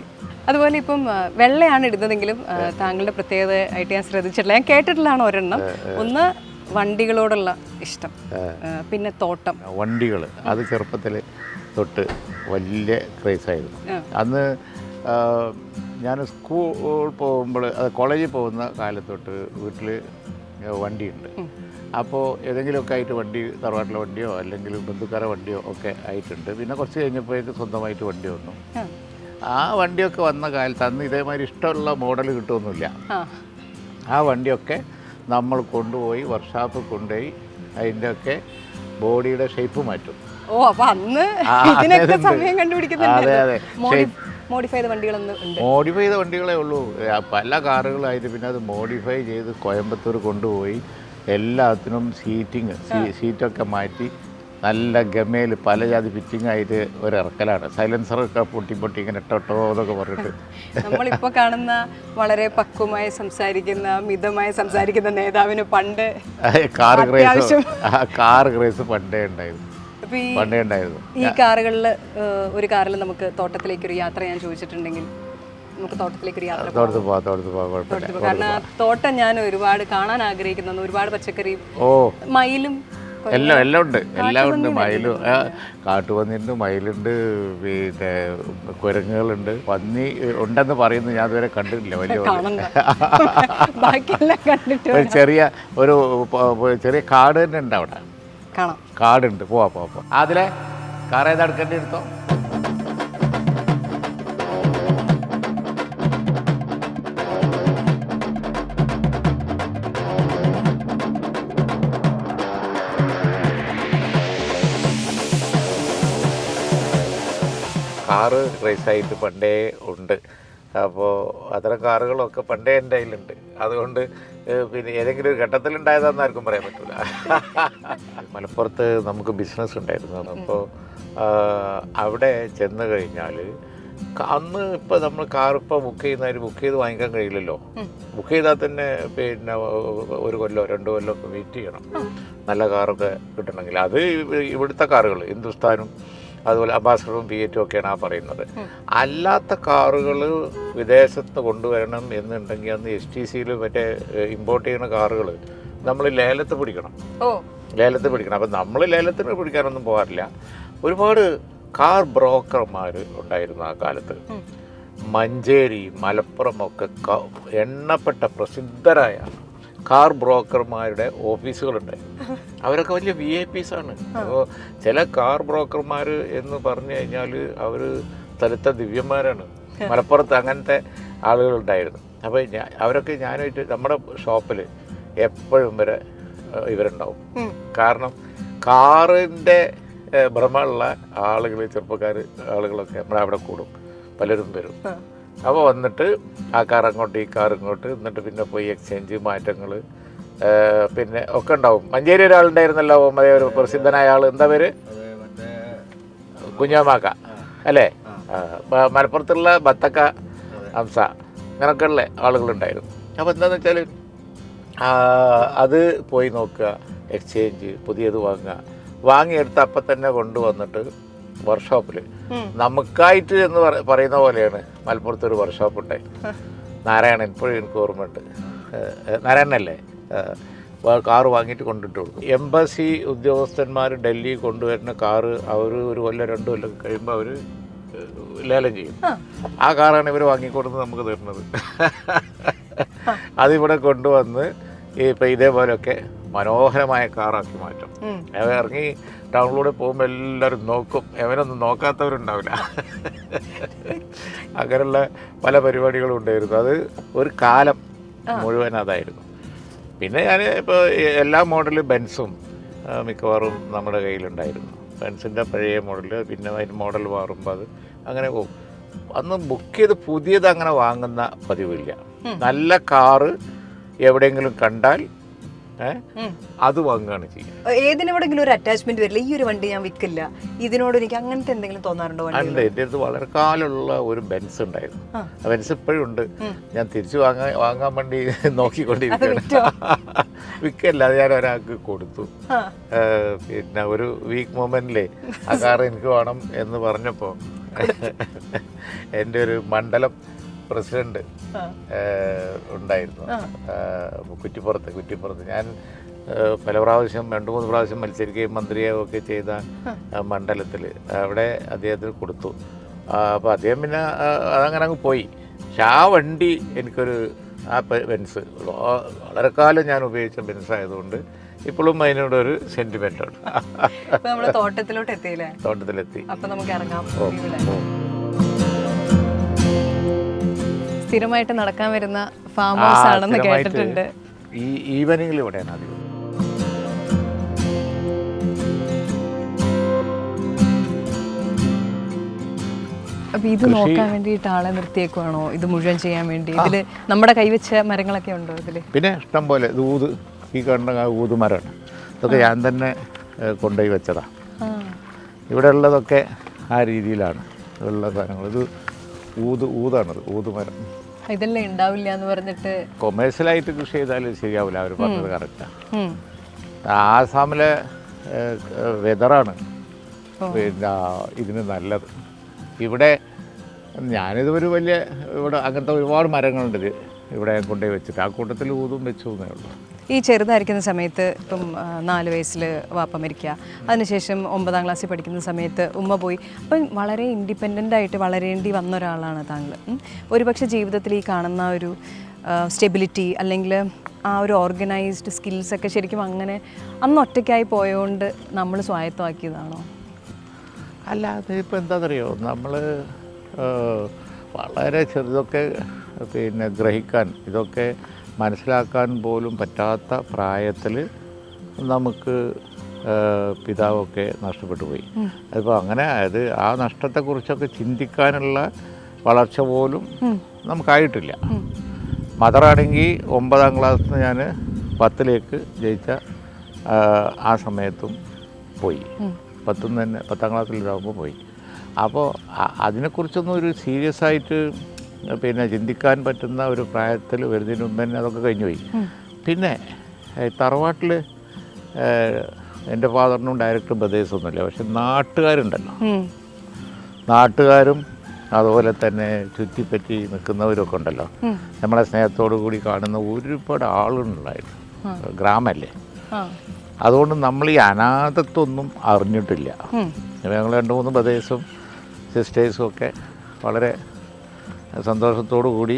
അതുപോലെ ഇപ്പം വെള്ളയാണ് ഇടുന്നതെങ്കിലും താങ്കളുടെ പ്രത്യേകതയായിട്ട് ഞാൻ ശ്രദ്ധിച്ചിട്ടില്ല, ഞാൻ കേട്ടിട്ടുള്ളതാണ് ഒരെണ്ണം. ഒന്ന് വണ്ടികളോടുള്ള ഇഷ്ടം, പിന്നെ തോട്ടം. വണ്ടികൾ അത് ചെറുപ്പത്തിൽ തൊട്ട് വലിയ ക്രേസായിരുന്നു. അന്ന് ഞാൻ സ്കൂൾ പോകുമ്പോൾ, അത് കോളേജിൽ പോകുന്ന കാലത്തൊട്ട് വീട്ടിൽ വണ്ടിയുണ്ട്. അപ്പോൾ ഏതെങ്കിലുമൊക്കെ ആയിട്ട് വണ്ടി, തറവാട്ടിലെ വണ്ടിയോ അല്ലെങ്കിൽ ബന്ധുക്കാരെ വണ്ടിയോ ഒക്കെ ആയിട്ടുണ്ട്. പിന്നെ കുറച്ച് കഴിഞ്ഞപ്പോഴേക്ക് സ്വന്തമായിട്ട് വണ്ടി വന്നു. ആ വണ്ടിയൊക്കെ വന്ന കാലത്ത് അന്ന് ഇതേമാതിരി ഇഷ്ടമുള്ള മോഡൽ കിട്ടുമൊന്നുമില്ല. ആ വണ്ടിയൊക്കെ നമ്മൾ കൊണ്ടുപോയി വർക്ക്ഷോപ്പിൽ കൊണ്ടുപോയി അതിൻ്റെ ഒക്കെ ബോഡിയുടെ ഷേപ്പ് മാറ്റും. മോഡിഫൈ ചെയ്ത വണ്ടികളേ ഉള്ളൂ. പല കാറുകളായിട്ട് പിന്നെ അത് മോഡിഫൈ ചെയ്ത് കോയമ്പത്തൂർ കൊണ്ടുപോയി എല്ലാത്തിനും സീറ്റൊക്കെ മാറ്റി നല്ല ഗമയിൽ പല ജാതി ഫിറ്റിംഗ് ആയിട്ട് ഒരു ഇറക്കലാണ്. സൈലൻസറൊക്കെ പൊട്ടി ഇങ്ങനെ ഇട്ടോ എന്നൊക്കെ പറഞ്ഞിട്ട്. നമ്മളിപ്പോൾ കാണുന്ന വളരെ പക്വമായി സംസാരിക്കുന്ന, മിതമായി സംസാരിക്കുന്ന നേതാവിന് പണ്ട് കാർ ക്രേസ് പണ്ടേ ഉണ്ടായിരുന്നു. ഈ കാറുകളിൽ ഒരു കാറിൽ നമുക്ക് തോട്ടത്തിലേക്കൊരു യാത്ര ഞാൻ ചോദിച്ചിട്ടുണ്ടെങ്കിൽ നമുക്ക് തോട്ടത്തിലേക്കൊരു യാത്ര തോട്ടത്തിൽ കാരണം തോട്ടം ഞാൻ ഒരുപാട് കാണാൻ ആഗ്രഹിക്കുന്നു. ഒരുപാട് പച്ചക്കറിയും മയിലും എല്ലാം ഉണ്ട്. മയിലും, കാട്ടുപന്നിയുണ്ട്, മയിലുണ്ട്, പിന്നെ കുരങ്ങുകളുണ്ട്. പന്നി ഉണ്ടെന്ന് പറയുന്നു, ഞാൻ ഇതുവരെ കണ്ടിട്ടില്ല. ഒരു ചെറിയ കാട് തന്നെ ഉണ്ട് അവിടെ. കാണാം. കാടുണ്ട്, പോവാ. അതിലെ കാർ ഏതാ എടുക്കേണ്ടി എടുത്തോ. കാറ് റേസായിട്ട് പണ്ടേ ഉണ്ട്. അപ്പോൾ അത്തരം കാറുകളൊക്കെ പണ്ടേ എൻ്റെ കയ്യിലുണ്ട്. അതുകൊണ്ട് പിന്നെ ഏതെങ്കിലും ഒരു ഘട്ടത്തിലുണ്ടായതാണെന്ന് ആർക്കും പറയാൻ പറ്റില്ല. മലപ്പുറത്ത് നമുക്ക് ബിസിനസ് ഉണ്ടായിരുന്നു. അപ്പോൾ അവിടെ ചെന്ന് കഴിഞ്ഞാൽ അന്ന് ഇപ്പോൾ നമ്മൾ കാർ ഇപ്പോൾ ബുക്ക് ചെയ്ത് വാങ്ങിക്കാൻ കഴിയില്ലല്ലോ. ബുക്ക് ചെയ്താൽ തന്നെ പിന്നെ 1 കൊല്ലോ 2 കൊല്ലോ ഒക്കെ വെയിറ്റ് ചെയ്യണം നല്ല കാറൊക്കെ കിട്ടണമെങ്കിൽ. അത് ഇവിടുത്തെ കാറുകൾ ഹിന്ദുസ്ഥാനും അതുപോലെ അംബാസഡറും ഫിയറ്റും ഒക്കെയാണ് പറയുന്നത്. അല്ലാത്ത കാറുകൾ വിദേശത്ത് കൊണ്ടുവരണം എന്നുണ്ടെങ്കിൽ അന്ന് STCയിൽ മറ്റേ ഇമ്പോർട്ട് ചെയ്യുന്ന കാറുകൾ നമ്മൾ ലേലത്ത് പിടിക്കണം. അപ്പം നമ്മൾ ലേലത്തിന് പിടിക്കാനൊന്നും പോകാറില്ല. ഒരുപാട് കാർ ബ്രോക്കർമാർ ഉണ്ടായിരുന്നു ആ കാലത്ത്. മഞ്ചേരി, മലപ്പുറം ഒക്കെ എണ്ണപ്പെട്ട പ്രസിദ്ധരായ കാർ ബ്രോക്കർമാരുടെ ഓഫീസുകളുണ്ടായിരുന്നു. അവരൊക്കെ വലിയ VIPs ആണ്. അപ്പോൾ ചില കാർ ബ്രോക്കർമാർ എന്ന് പറഞ്ഞു കഴിഞ്ഞാൽ അവർ സ്ഥലത്തെ ദിവ്യന്മാരാണ്. മലപ്പുറത്ത് അങ്ങനത്തെ ആളുകളുണ്ടായിരുന്നു. അപ്പോൾ അവരൊക്കെ ഞാനായിട്ട് നമ്മുടെ ഷോപ്പിൽ എപ്പോഴും വരെ ഇവരുണ്ടാവും. കാരണം കാറിൻ്റെ ഭ്രമമുള്ള ആളുകൾ, ആളുകളൊക്കെ നമ്മുടെ അവിടെ കൂടും, പലരും വരും. അപ്പോൾ വന്നിട്ട് ആ കാർ അങ്ങോട്ട് ഈ കാർ ഇങ്ങോട്ട്, എന്നിട്ട് പിന്നെ പോയി എക്സ്ചേഞ്ച് മാറ്റങ്ങൾ പിന്നെ ഒക്കെ ഉണ്ടാവും. മഞ്ചേരി ഒരാളുണ്ടായിരുന്നല്ലോ, ഒരു പ്രസിദ്ധനായ ആൾ, എന്താ പേര്? കുഞ്ഞാമാക്ക അല്ലേ? മലപ്പുറത്തുള്ള ബത്തക്ക ഹംസ, അങ്ങനെയൊക്കെ ഉള്ള ആളുകളുണ്ടായിരുന്നു. അപ്പോൾ എന്താണെന്ന് വെച്ചാൽ അത് പോയി നോക്കുക, എക്സ്ചേഞ്ച് പുതിയത് വാങ്ങിയെടുത്ത് അപ്പം തന്നെ കൊണ്ടുവന്നിട്ട് വർക്ക്ഷോപ്പിൽ നമുക്കായിട്ട് എന്ന് പറയുന്ന പോലെയാണ് മലപ്പുറത്ത് ഒരു വർക്ക്ഷോപ്പ് ഉണ്ടായിരുന്നു. നാരായണൻ, ഇപ്പോഴും എനിക്ക് ഓർമ്മയുണ്ട്. നാരായണനല്ലേ? കാറ് വാങ്ങിയിട്ട് കൊണ്ടിട്ട് കൊടുക്കും. എംബസി ഉദ്യോഗസ്ഥന്മാർ ഡൽഹി കൊണ്ടുവരുന്ന കാറ് അവർ 1 കൊല്ലം 2 കൊല്ലം കഴിയുമ്പോൾ അവർ ലേലം ചെയ്യും. ആ കാറാണ് ഇവർ വാങ്ങിക്കൊടുത്ത് നമുക്ക് തരുന്നത്. അതിവിടെ കൊണ്ടുവന്ന് ഇപ്പം ഇതേപോലെയൊക്കെ മനോഹരമായ കാറാക്കി മാറ്റും. ഇറങ്ങി ടൗണിലൂടെ പോകുമ്പോൾ എല്ലാവരും നോക്കും, എവനൊന്നും നോക്കാത്തവരുണ്ടാവില്ല. അങ്ങനെയുള്ള പല പരിപാടികളും ഉണ്ടായിരുന്നു. അത് ഒരു കാലം മുഴുവൻ അതായിരുന്നു. പിന്നെ ഞാൻ ഇപ്പോൾ എല്ലാ മോഡലും ബെൻസും മിക്കവാറും നമ്മുടെ കയ്യിലുണ്ടായിരുന്നു. ബെൻസിൻ്റെ പഴയ മോഡൽ, പിന്നെ അതിന് മോഡൽ മാറുമ്പോൾ അത് അങ്ങനെ പോകും. അന്ന് ബുക്ക് ചെയ്ത് പുതിയത് അങ്ങനെ വാങ്ങുന്ന പതിവില്ല. നല്ല കാറ് എവിടെയെങ്കിലും കണ്ടാൽ അത് വാങ്ങുകയാണ് ചെയ്യുക. ഏതിനോടെങ്കിലും ഒരു അറ്റാച്ച്മെന്റ് വരില്ല, ഈ ഒരു വണ്ടി ഞാൻ വിൽക്കില്ല, ഇതിനോട് എനിക്ക് അങ്ങനത്തെ എന്തെങ്കിലും തോന്നാറുണ്ടോ? ഉണ്ട്. എൻ്റെ അടുത്ത് വളരെ കാലമുള്ള ഒരു ബെൻസ് ഉണ്ടായിരുന്നു. ആ ബെൻസ് ഇപ്പോഴും ഉണ്ട്. ഞാൻ തിരിച്ചു വാങ്ങാൻ വേണ്ടി നോക്കിക്കൊണ്ടിരിക്കുകയാണ്. വിൽക്കല്ല, അത് ഞാൻ ഒരാൾക്ക് കൊടുത്തു. പിന്നെ ഒരു വീക്ക് മൊമെന്റിലേ ആ കാർ എനിക്ക് വേണം എന്ന് പറഞ്ഞപ്പോൾ എൻ്റെ ഒരു മണ്ഡലം പ്രസിഡന്റ് ഉണ്ടായിരുന്നു കുറ്റിപ്പുറത്ത്. ഞാൻ പല പ്രാവശ്യം 2-3 പ്രാവശ്യം മത്സരിക്കുകയും മന്ത്രിയാവുകയും ഒക്കെ ചെയ്ത മണ്ഡലത്തിൽ അവിടെ അദ്ദേഹത്തിന് കൊടുത്തു. അപ്പോൾ അദ്ദേഹം പിന്നെ അതങ്ങനെ അങ്ങ് പോയി. പക്ഷെ ആ വണ്ടി എനിക്കൊരു ബെൻസ് വളരെ കാലം ഞാൻ ഉപയോഗിച്ച ബെൻസ് ആയതുകൊണ്ട് ഇപ്പോഴും അതിനോടൊരു സെന്റിമെന്റ് ഉണ്ട്. തോട്ടത്തിലെത്തി. അപ്പോൾ നമുക്ക് ഇറങ്ങാം. സ്ഥിരമായിട്ട് നടക്കാൻ വരുന്ന ഫാം ഹൗസ് ആണെന്ന് കേട്ടിട്ടുണ്ട്. ഈ ഈവനിങ്ങിൽ ഇവിടെയാണ് അധികം. അപ്പോൾ ഇത് നോക്കാൻ വേണ്ടിയിട്ട് ആളെ നിർത്തിയേക്കുവാണോ? ഇത് മുഴുവൻ ചെയ്യാൻ വേണ്ടി ഇതിൽ നമ്മുടെ കൈവച്ച മരങ്ങളൊക്കെ ഉണ്ടോ ഇതിൽ? പിന്നെ ഇഷ്ടം പോലെ ഈ കാണുന്ന ഊതുമരമാണ്. ഇതൊക്കെ ഞാൻ തന്നെ കൊണ്ടുപോയി വെച്ചതാണ്. ഇവിടെ ഉള്ളതൊക്കെ ആ രീതിയിലാണ് ഉള്ള സാധനങ്ങൾ. ഇത് ഊതാണത്, ഊതുമരം. ഇതെല്ലാം ഉണ്ടാവില്ല എന്ന് പറഞ്ഞിട്ട് കൊമേഴ്സ്യലായിട്ട് കൃഷി ചെയ്താൽ ശരിയാവില്ല, അവർ പറഞ്ഞത് കറക്റ്റാണ്. ആസാമിലെ വെതറാണ് പിന്നെ ഇതിന് നല്ലത്. ഇവിടെ ഞാനിത് ഒരു വലിയ ഇവിടെ അങ്ങനത്തെ ഒരുപാട് മരങ്ങളുണ്ട് ഇവിടെ കൊണ്ടുപോയി വെച്ചിട്ട്. ആ കൂട്ടത്തിൽ ഊതും വെച്ചു എന്നേ ഉള്ളൂ. ഈ ചെറുതായിരിക്കുന്ന സമയത്ത് ഇപ്പം 4 വയസ്സിൽ വാപ്പ മരിക്കുക, അതിനുശേഷം 9ാം ക്ലാസ്സിൽ പഠിക്കുന്ന സമയത്ത് ഉമ്മ പോയി. അപ്പം വളരെ ഇൻഡിപെൻഡൻ്റ് ആയിട്ട് വളരേണ്ടി വന്ന ഒരാളാണ് താങ്കൾ. ഒരുപക്ഷെ ജീവിതത്തിൽ ഈ കാണുന്ന ഒരു സ്റ്റെബിലിറ്റി അല്ലെങ്കിൽ ആ ഒരു ഓർഗനൈസ്ഡ് സ്കിൽസൊക്കെ ശരിക്കും അങ്ങനെ അന്ന് ഒറ്റയ്ക്കായി പോയതുകൊണ്ട് നമ്മൾ സ്വായത്തമാക്കിയതാണോ? അല്ല, അതിപ്പോൾ എന്താണെന്നറിയോ, നമ്മൾ വളരെ ചെറുതൊക്കെ പിന്നെ ഗ്രഹിക്കാൻ, ഇതൊക്കെ മനസ്സിലാക്കാൻ പോലും പറ്റാത്ത പ്രായത്തിൽ നമുക്ക് പിതാവൊക്കെ നഷ്ടപ്പെട്ടു പോയി. അതിപ്പോൾ അങ്ങനെ അത് ആ നഷ്ടത്തെക്കുറിച്ചൊക്കെ ചിന്തിക്കാനുള്ള വളർച്ച പോലും നമുക്കായിട്ടില്ല. മദറാണെങ്കിൽ 9ാം ക്ലാസ്സിൽ നിന്ന് ഞാൻ 10ലേക്ക് ജയിച്ച ആ സമയത്തും പോയി. 10ാം ക്ലാസ്സിലാകുമ്പോൾ പോയി. അപ്പോൾ അതിനെക്കുറിച്ചൊന്നും ഒരു സീരിയസ് ആയിട്ട് പിന്നെ ചിന്തിക്കാൻ പറ്റുന്ന ഒരു പ്രായത്തിൽ വരുന്നതിന് മുമ്പ് തന്നെ അതൊക്കെ കഴിഞ്ഞു പോയി. പിന്നെ തറവാട്ടിൽ എൻ്റെ ഫാദറിനും ഡയറക്റ്റ് ബ്രദേഴ്സൊന്നുമില്ല, പക്ഷെ നാട്ടുകാരുണ്ടല്ലോ, നാട്ടുകാരും അതുപോലെ തന്നെ ചുറ്റിപ്പറ്റി നിൽക്കുന്നവരൊക്കെ ഉണ്ടല്ലോ, നമ്മളെ സ്നേഹത്തോടു കൂടി കാണുന്ന ഒരുപാട് ആളുകളുണ്ടായിരുന്നു. ഗ്രാമമല്ലേ, അതുകൊണ്ട് നമ്മൾ ഈ അനാഥത്വമൊന്നും അറിഞ്ഞിട്ടില്ല. ഞങ്ങൾ 2-3 ബ്രദേഴ്സും സിസ്റ്റേഴ്സും ഒക്കെ വളരെ സന്തോഷത്തോടു കൂടി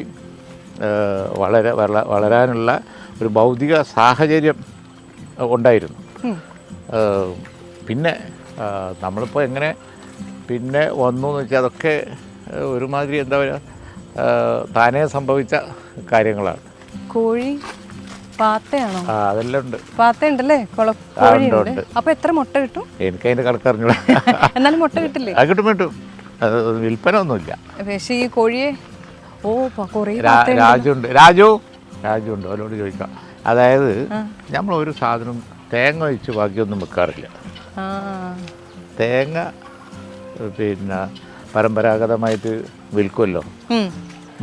വളരാനുള്ള ഒരു ഭൗതിക സാഹചര്യം ഉണ്ടായിരുന്നു. പിന്നെ നമ്മളിപ്പോൾ എങ്ങനെ പിന്നെ വന്നു എന്ന് വെച്ചാൽ അതൊക്കെ ഒരുമാതിരി എന്താ പറയുക, താനേ സംഭവിച്ച കാര്യങ്ങളാണ്. കോഴി പാത്തയാണോ? അതെല്ലാം ഉണ്ട്. പാത്തയുണ്ടല്ലേ? ഉണ്ട്. അപ്പോൾ എത്ര മുട്ട കിട്ടും? എനിക്കതിൻ്റെ കണക്കറിഞ്ഞൂടാ. എന്നാലും മുട്ട കിട്ടില്ലേ? അത് കിട്ടും. അത് വിൽപ്പന ഒന്നുമില്ല. പക്ഷേ ഈ കോഴിയെ കുറേ രാജുണ്ട്, അവരോട് ചോദിക്കാം. അതായത് നമ്മൾ ഒരു സാധനം തേങ്ങ ഒഴിച്ച് ബാക്കിയൊന്നും വെക്കാറില്ല. തേങ്ങ പിന്നെ പരമ്പരാഗതമായിട്ട് വിൽക്കുമല്ലോ.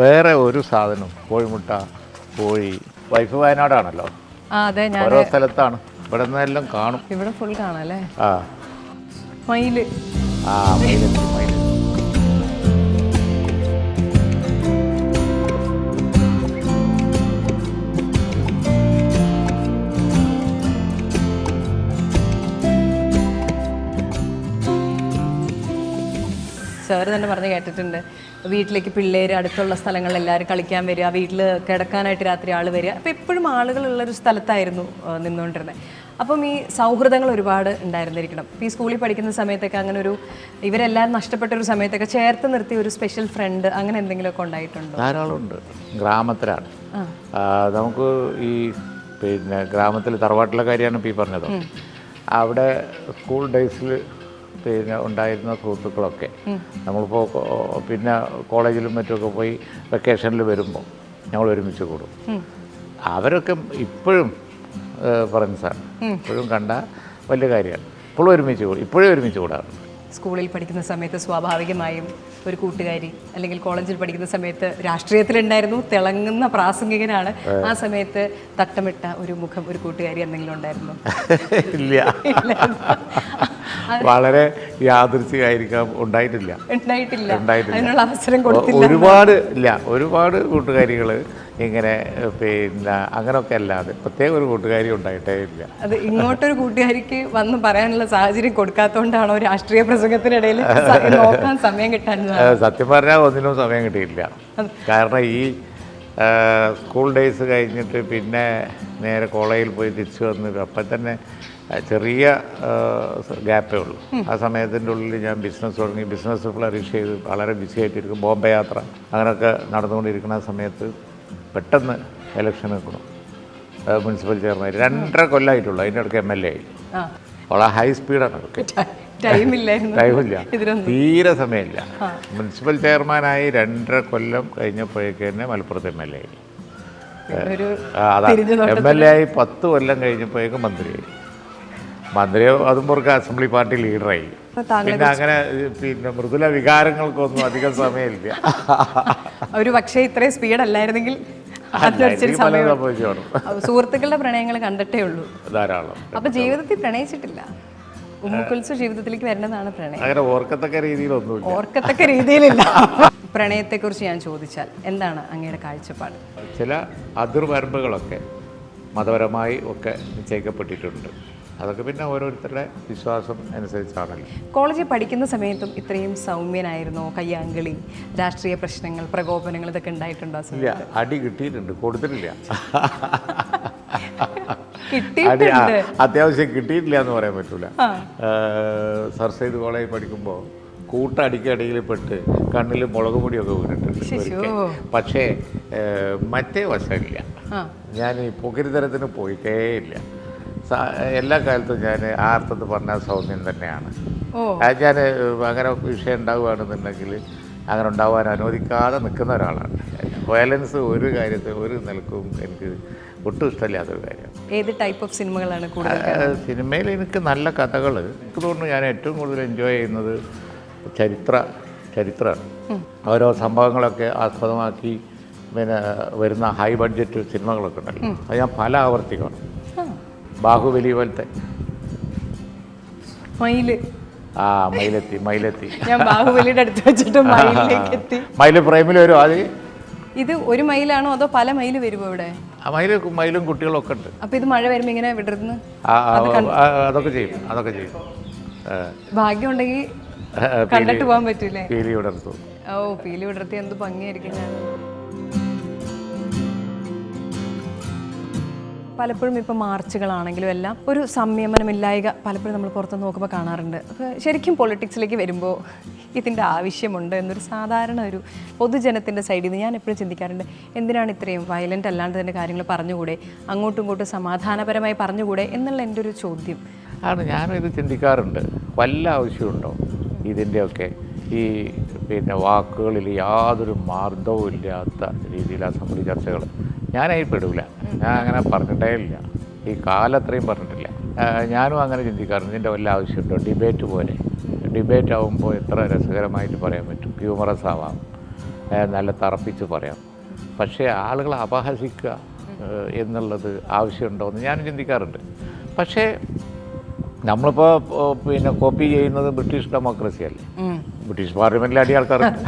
വേറെ ഒരു സാധനം, കോഴിമുട്ട, കോഴി. വൈഫ് വയനാടാണല്ലോ, ഓരോ സ്ഥലത്താണ്. ഇവിടെ നിന്നെല്ലാം കാണും. ഇവിടെ ഫുൾ കാണാം അല്ലേ? മയില്. സാറ് തന്നെ പറഞ്ഞ് കേട്ടിട്ടുണ്ട്, വീട്ടിലേക്ക് പിള്ളേർ അടുത്തുള്ള സ്ഥലങ്ങളിൽ എല്ലാവരും കളിക്കാൻ വരിക, വീട്ടിൽ കിടക്കാനായിട്ട് രാത്രി ആൾ വരിക. അപ്പോൾ എപ്പോഴും ആളുകളുള്ളൊരു സ്ഥലത്തായിരുന്നു നിന്നുകൊണ്ടിരുന്നത്. അപ്പം ഈ സൗഹൃദങ്ങൾ ഒരുപാട് ഉണ്ടായിരുന്നിരിക്കണം. ഇപ്പോൾ ഈ സ്കൂളിൽ പഠിക്കുന്ന സമയത്തൊക്കെ അങ്ങനെ ഒരു ഇവരെല്ലാവരും നഷ്ടപ്പെട്ട ഒരു സമയത്തൊക്കെ ചേർത്ത് നിർത്തിയ ഒരു സ്പെഷ്യൽ ഫ്രണ്ട് അങ്ങനെ എന്തെങ്കിലുമൊക്കെ ഉണ്ടായിട്ടുണ്ടോ? ധാരാളമുണ്ട്. ഗ്രാമത്തിലാണ് നമുക്ക് ഈ പിന്നെ ഗ്രാമത്തിൽ തറവാട്ടിലെ കാര്യമാണ് ഇപ്പോൾ ഈ പറഞ്ഞത്. അവിടെ സ്കൂൾ ഡേയ്സിൽ പിന്നെ ഉണ്ടായിരുന്ന സുഹൃത്തുക്കളൊക്കെ നമ്മളിപ്പോൾ പിന്നെ കോളേജിലും മറ്റുമൊക്കെ പോയി വെക്കേഷനിൽ വരുമ്പോൾ ഞങ്ങൾ ഒരുമിച്ച് കൂടും. അവരൊക്കെ ഇപ്പോഴും ഫ്രണ്ട്സാണ്. ഇപ്പോഴും കണ്ട വലിയ കാര്യമാണ്. ഇപ്പോഴും ഒരുമിച്ച് കൂടാറുണ്ട്. സ്കൂളിൽ പഠിക്കുന്ന സമയത്ത് സ്വാഭാവികമായും ഒരു കൂട്ടുകാരി, അല്ലെങ്കിൽ കോളേജിൽ പഠിക്കുന്ന സമയത്ത് രാഷ്ട്രീയത്തിലുണ്ടായിരുന്നു, തിളങ്ങുന്ന പ്രാസംഗികനാണ്. ആ സമയത്ത് തട്ടമിട്ട ഒരു മുഖം, ഒരു കൂട്ടുകാരി എന്തെങ്കിലും ഉണ്ടായിരുന്നു? ഇല്ല, വളരെ യാദൃച്ഛികമായിരിക്കാം. ഉണ്ടായിട്ടില്ല. അതിനുള്ള അവസരം കൊടുത്തില്ല. ഒരുപാട് കൂട്ടുകാരികൾ ഇങ്ങനെ പിന്നെ അങ്ങനെയൊക്കെ അല്ലാതെ പ്രത്യേക ഒരു കൂട്ടുകാരി ഉണ്ടായിട്ടേ ഇല്ല. അത് ഇങ്ങോട്ടൊരു കൂട്ടുകാരിക്ക് വന്ന് പറയാനുള്ള സാഹചര്യം കൊടുക്കാത്തതുകൊണ്ടാണോ രാഷ്ട്രീയ പ്രസംഗത്തിനിടയിൽ നോക്കാൻ സമയം കിട്ടാൻ? സത്യം പറഞ്ഞാൽ ഒന്നിനും സമയം കിട്ടിയില്ല. കാരണം ഈ സ്കൂൾ ഡേയ്സ് കഴിഞ്ഞിട്ട് പിന്നെ നേരെ കോളേജിൽ പോയി തിരിച്ചു വന്ന് അപ്പം തന്നെ ചെറിയ ഗ്യാപ്പേ ഉള്ളൂ. ആ സമയത്തിൻ്റെ ഉള്ളിൽ ഞാൻ ബിസിനസ് തുടങ്ങി. ബിസിനസ് ഫ്ലറിഷ് ചെയ്ത് വളരെ ബിസി ആയിട്ടിരിക്കും. ബോംബെ യാത്ര അങ്ങനെയൊക്കെ നടന്നുകൊണ്ടിരിക്കുന്ന സമയത്ത് പെട്ടെന്ന് ഇലക്ഷൻ നിൽക്കണം. Municipal chairman 2.5 കൊല്ലമായിട്ടുള്ളൂ. അതിൻ്റെ ഇടയ്ക്ക് MLA ആയി. വളരെ ഹൈ സ്പീഡാണ് അതൊക്കെ. ടൈമില്ല, തീരെ സമയമില്ല. മുനിസിപ്പൽ ചെയർമാനായി 2.5 കൊല്ലം കഴിഞ്ഞപ്പോഴേക്ക് തന്നെ മലപ്പുറത്ത് MLA ആയി. MLA ആയി 10 കൊല്ലം കഴിഞ്ഞപ്പോഴേക്കും മന്ത്രിയായി. അതും പുറത്ത് അസംബ്ലി പാർട്ടി ലീഡറായി. പിന്നെ അങ്ങനെ പിന്നെ മൃദുല വികാരങ്ങൾക്കൊന്നും അധികം സമയമില്ല. ഒരു പക്ഷേ ഇത്രയും സ്പീഡ് അല്ലായിരുന്നെങ്കിൽ സുഹൃത്തുക്കളുടെ പ്രണയങ്ങൾ കണ്ടിട്ടേ ഉള്ളൂ ധാരാളം. അപ്പൊ ജീവിതത്തിൽ പ്രണയിച്ചിട്ടില്ല? ഉമ്മുക്കുൽസു ജീവിതത്തിലേക്ക് വരുന്നതാണ് പ്രണയം. അങ്ങനെ ഓർക്കത്തക്ക രീതിയിലില്ല. പ്രണയത്തെക്കുറിച്ച് ഞാൻ ചോദിച്ചാൽ എന്താണ് അങ്ങയുടെ കാഴ്ചപ്പാട്? ചില അതിർവരമ്പുകളൊക്കെ മതപരമായി ഒക്കെ നിശ്ചയിക്കപ്പെട്ടിട്ടുണ്ട്. അതൊക്കെ പിന്നെ ഓരോരുത്തരുടെ വിശ്വാസം അനുസരിച്ചാണല്ലോ. കോളേജിൽ പഠിക്കുന്ന സമയത്തും ഇത്രയും സൗമ്യനായിരുന്നോ? കയ്യാങ്കളി, രാഷ്ട്രീയ പ്രശ്നങ്ങൾ, പ്രകോപനങ്ങൾ ഇതൊക്കെ ഉണ്ടായിട്ടുണ്ടോ? ഇല്ല, അടി കിട്ടിയിട്ടുണ്ട്, കൊടുത്തിട്ടില്ല. കിട്ടിയിട്ടുണ്ട്. അത്യാവശ്യം കിട്ടിയിട്ടില്ല എന്ന് പറയാൻ പറ്റൂല. സർ സെയ്ദ് കോളേജിൽ പഠിക്കുമ്പോൾ കൂട്ടടിക്കടിയിൽ പെട്ട് കണ്ണിൽ മുളക് പൊടിയൊക്കെ വീണിട്ടുണ്ട്. പക്ഷേ മറ്റേ വശമില്ല. ഞാൻ ഈ പൊക്കിരിത്തരത്തിന് പോയിട്ടേ ഇല്ല. എല്ലാ കാലത്തും ഞാൻ ആ അർത്ഥത്തിൽ പറഞ്ഞാൽ സൗമ്യം തന്നെയാണ്. ഞാൻ അങ്ങനെ വിഷയം ഉണ്ടാവുകയാണെന്നുണ്ടെങ്കിൽ അങ്ങനെ ഉണ്ടാവാൻ അനുവദിക്കാതെ നിൽക്കുന്ന ഒരാളാണ്. വയലൻസ് ഒരു കാര്യത്തിൽ ഒരു നിലക്കും എനിക്ക് ഒട്ടും ഇഷ്ടമില്ലാത്തൊരു കാര്യം. ഏത് ടൈപ്പ് ഓഫ് സിനിമകളാണ് കൂടുതൽ? സിനിമയിൽ എനിക്ക് നല്ല കഥകൾ, എനിക്ക് തോന്നുന്നു ഞാൻ ഏറ്റവും കൂടുതൽ എൻജോയ് ചെയ്യുന്നത് ചരിത്രമാണ്. ഓരോ സംഭവങ്ങളൊക്കെ ആസ്പദമാക്കി പിന്നെ വരുന്ന ഹൈ ബഡ്ജറ്റ് സിനിമകളൊക്കെ ഉണ്ടല്ലോ, അത് ഞാൻ പല ആവർത്തി കാണും. ബാഹുബലി പോലത്തെ. മയിലെത്തി ഞാൻ ബാഹുബലിയുടെ അടുത്ത് വെച്ചിട്ട് മയിലിലേക്ക് എത്തി. മയിൽ പ്രേമിൽ വരും. അത് ഇത് ഒരു മയിലാണോ അതോ പല മയിൽ വരുമോ ഇവിടെ? മയിലും കുട്ടികളും ഒക്കെ ഉണ്ട്. അപ്പൊ ഇത് മഴ വരുമ്പോ ഇങ്ങനെ വിടർന്ന് അതൊക്കെ ചെയ്യും. ഭാഗ്യം ഉണ്ടെങ്കിൽ കണ്ടിട്ട് പോകാൻ പറ്റൂലേ? പീലി വിടർത്തു. പീലി വിടർത്തി എന്ത് ഭംഗിയായിരിക്കും. ഞാൻ പലപ്പോഴും ഇപ്പോൾ മാർച്ചുകളാണെങ്കിലും എല്ലാം ഒരു സംയമനമില്ലായ്ക പലപ്പോഴും നമ്മൾ പുറത്ത് നോക്കുമ്പോൾ കാണാറുണ്ട്. അപ്പോൾ ശരിക്കും പൊളിറ്റിക്സിലേക്ക് വരുമ്പോൾ ഇതിൻ്റെ ആവശ്യമുണ്ട് എന്നൊരു സാധാരണ ഒരു പൊതുജനത്തിൻ്റെ സൈഡിൽ നിന്ന് ഞാൻ എപ്പോഴും ചിന്തിക്കാറുണ്ട്. എന്തിനാണ് ഇത്രയും വയലൻ്റ് അല്ലാണ്ട് തന്നെ കാര്യങ്ങൾ പറഞ്ഞുകൂടെ, അങ്ങോട്ടും ഇങ്ങോട്ടും സമാധാനപരമായി പറഞ്ഞുകൂടെ എന്നുള്ള എൻ്റെ ഒരു ചോദ്യം ആണ്. ഞാനിത് ചിന്തിക്കാറുണ്ട്. വല്ല ആവശ്യമുണ്ടോ ഇതിൻ്റെയൊക്കെ ഈ പിന്നെ വാക്കുകളിൽ യാതൊരു മാർദ്ദവും ഇല്ലാത്ത രീതിയിൽ അസംബ്ലി ചർച്ചകൾ ഞാനായി പെടില്ല. ഞാൻ അങ്ങനെ പറഞ്ഞിട്ടേ ഇല്ല. ഈ കാലത്രയും പറഞ്ഞിട്ടില്ല. ഞാനും അങ്ങനെ ചിന്തിക്കാറുണ്ട്. ഇതിൻ്റെ വല്ല ആവശ്യമുണ്ടോ? ഡിബേറ്റ് പോലെ. ഡിബേറ്റ് ആകുമ്പോൾ എത്ര രസകരമായിട്ട് പറയാൻ പറ്റും. ഹ്യൂമറസ് ആവാം, നല്ല തറപ്പിച്ച് പറയാം. പക്ഷേ ആളുകളെ അപഹസിക്കുക എന്നുള്ളത് ആവശ്യമുണ്ടോ എന്ന് ഞാനും ചിന്തിക്കാറുണ്ട്. പക്ഷേ നമ്മളിപ്പോൾ പിന്നെ കോപ്പി ചെയ്യുന്നത് ബ്രിട്ടീഷ് ഡെമോക്രസി അല്ലേ. ബ്രിട്ടീഷ് പാർലമെൻറ്റിൽ അടി ആൾക്കാരുണ്ട്.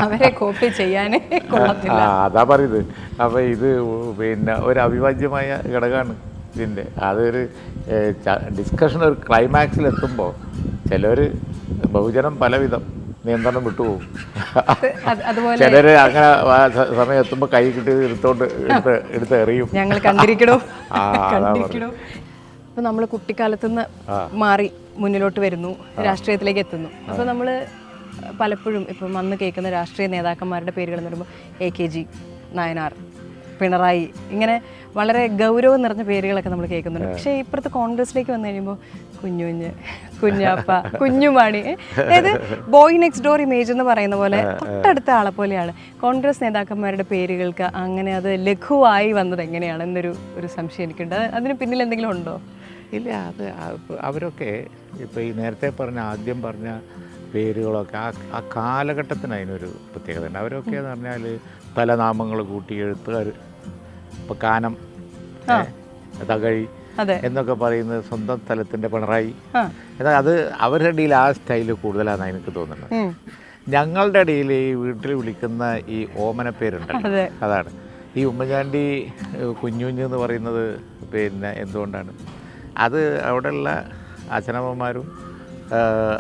അവരെ കോപ്പി ചെയ്യാനേ അതാ പറയുന്നത്. അപ്പോൾ ഇത് പിന്നെ ഒരു അവിഭാജ്യമായ ഘടകമാണ് ഇതിൻ്റെ. അതൊരു ഡിസ്കഷൻ ഒരു ക്ലൈമാക്സിലെത്തുമ്പോൾ ചിലർ ബഹുജനം പലവിധം നിയന്ത്രണം വിട്ടുപോകും. ചിലർ അങ്ങനെ സമയം എത്തുമ്പോൾ കൈ കിട്ടി എടുത്ത് എറിയും. ഞങ്ങൾ കണ്ടിരിക്കണോ. അപ്പോൾ നമ്മൾ കുട്ടിക്കാലത്തു നിന്ന് മാറി മുന്നിലോട്ട് വരുന്നു, രാഷ്ട്രീയത്തിലേക്ക് എത്തുന്നു. അപ്പോൾ നമ്മൾ പലപ്പോഴും ഇപ്പം അന്ന് കേൾക്കുന്ന രാഷ്ട്രീയ നേതാക്കന്മാരുടെ പേരുകൾ എന്ന് പറയുമ്പോൾ AKG, നായനാർ, പിണറായി, ഇങ്ങനെ വളരെ ഗൗരവം നിറഞ്ഞ പേരുകളൊക്കെ നമ്മൾ കേൾക്കുന്നുണ്ട്. പക്ഷേ ഇപ്പുറത്ത് കോൺഗ്രസിലേക്ക് വന്നു കഴിയുമ്പോൾ കുഞ്ഞുഞ്ഞ്, കുഞ്ഞാപ്പ, കുഞ്ഞുമാണി, അതായത് ബോയ് നെക്സ്റ്റ് ഡോർ ഇമേജ് എന്ന് പറയുന്ന പോലെ തൊട്ടടുത്ത ആളെ പോലെയാണ് കോൺഗ്രസ് നേതാക്കന്മാരുടെ പേരുകൾക്ക്. അങ്ങനെ അത് ലഘുവായി വന്നത് എങ്ങനെയാണ് എന്നൊരു സംശയം എനിക്കുണ്ട്. അതിന് പിന്നിൽ എന്തെങ്കിലും ഉണ്ടോ? ഇല്ല, അത് അവരൊക്കെ ഇപ്പോൾ ഈ നേരത്തെ ആദ്യം പറഞ്ഞ പേരുകളൊക്കെ ആ കാലഘട്ടത്തിന് അതിനൊരു പ്രത്യേകത ഉണ്ട്. അവരൊക്കെ എന്ന് പറഞ്ഞാൽ പല നാമങ്ങൾ കൂട്ടി എഴുത്തുകാർ, ഇപ്പോൾ കാനം, തകഴി എന്നൊക്കെ പറയുന്നത് സ്വന്തം സ്ഥലത്തിൻ്റെ പിണറായി. എന്നാൽ അത് അവരുടെ ഇടയിൽ ആ സ്റ്റൈല് കൂടുതലാണെന്ന് എനിക്ക് തോന്നുന്നത്. ഞങ്ങളുടെ ഇടയിൽ ഈ വീട്ടിൽ വിളിക്കുന്ന ഈ ഓമന പേരുണ്ടല്ലോ, അതാണ് ഈ ഉമ്മൻചാണ്ടി കുഞ്ഞുഞ്ഞ് എന്ന് പറയുന്നത്. പിന്നെ എന്തുകൊണ്ടാണ് അത്? അവിടെയുള്ള അച്ഛനമ്മമാരും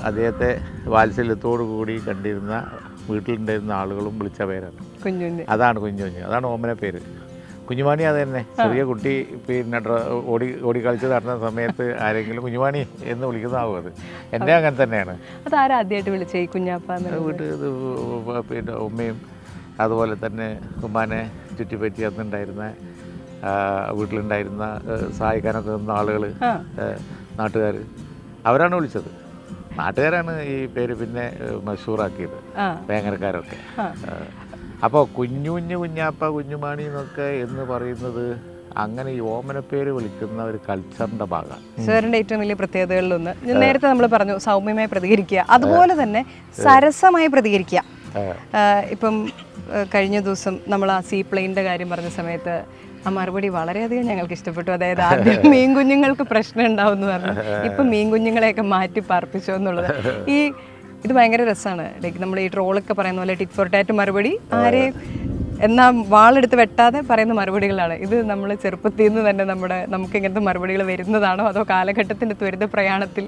അദ്ദേഹത്തെ വാത്സല്യത്തോടു കൂടി കണ്ടിരുന്ന വീട്ടിലുണ്ടായിരുന്ന ആളുകളും വിളിച്ച പേരാണ് കുഞ്ഞുഞ്ഞ്. അതാണ് കുഞ്ഞുഞ്ഞ്, അതാണ് ഓമന പേര്. കുഞ്ഞുമാണി അത് തന്നെ. ചെറിയ കുട്ടി പിന്നെ ഓടി കളിച്ച് നടന്ന സമയത്ത് ആരെങ്കിലും കുഞ്ഞുമാണി എന്ന് വിളിക്കുന്നതാവും. അത് എൻ്റെ അങ്ങനെ തന്നെയാണ്. അത് ആദ്യമായിട്ട് വിളിച്ചേ ഈ കുഞ്ഞാപ്പ? വീട്ടിൽ പിന്നെ ഉമ്മയും അതുപോലെ തന്നെ ഉമ്മാനെ ചുറ്റിപ്പറ്റി അന്നുണ്ടായിരുന്ന വീട്ടിലുണ്ടായിരുന്ന സഹായിക്കാനൊക്കെ നിന്ന ആളുകൾ, നാട്ടുകാർ, അവരാണ് വിളിച്ചത്. നാട്ടുകാരാണ് ഈ പേര് പിന്നെ മഷൂറാക്കിയത്, വേങ്ങരക്കാരൊക്കെ. അപ്പോൾ കുഞ്ഞുഞ്ഞ്, കുഞ്ഞാപ്പ, കുഞ്ഞുമാണി എന്നൊക്കെ എന്ന് പറയുന്നത് അങ്ങനെ ഈ ഓമനപ്പേര് വിളിക്കുന്ന ഒരു കൾച്ചറിൻ്റെ ഭാഗമാണ്. സാറിൻ്റെ ഏറ്റവും വലിയ പ്രത്യേകതകളിലൊന്ന് നേരത്തെ നമ്മൾ പറഞ്ഞു, സൗമ്യമായി പ്രതികരിക്കുക, അതുപോലെ തന്നെ സരസമായി പ്രതികരിക്കുക. ഇപ്പം കഴിഞ്ഞ ദിവസം നമ്മൾ ആ സീ പ്ലെയിനിൻ്റെ കാര്യം പറഞ്ഞ സമയത്ത് ആ മറുപടി വളരെയധികം ഞങ്ങൾക്ക് ഇഷ്ടപ്പെട്ടു. അതായത് ആദ്യം മീൻ കുഞ്ഞുങ്ങൾക്ക് പ്രശ്നം ഉണ്ടാവും എന്ന് പറഞ്ഞു, ഇപ്പം മീൻ കുഞ്ഞുങ്ങളെയൊക്കെ മാറ്റി പാർപ്പിച്ചോ എന്നുള്ളത്. ഇത് ഭയങ്കര രസമാണ്. ലൈക്ക് നമ്മൾ ഈ ട്രോളൊക്കെ പറയുന്ന പോലെ ടിറ്റ് ഫോർ ടാറ്റ് മറുപടി, ആരെയും എന്നാൽ വാളെടുത്ത് വെട്ടാതെ പറയുന്ന മറുപടികളാണ്. ഇത് നമ്മൾ ചെറുപ്പത്തിൽ നിന്ന് തന്നെ നമുക്ക് ഇങ്ങനത്തെ മറുപടികൾ വരുന്നതാണോ അതോ കാലഘട്ടത്തിൻ്റെ ത്വരിത പ്രയാണത്തിൽ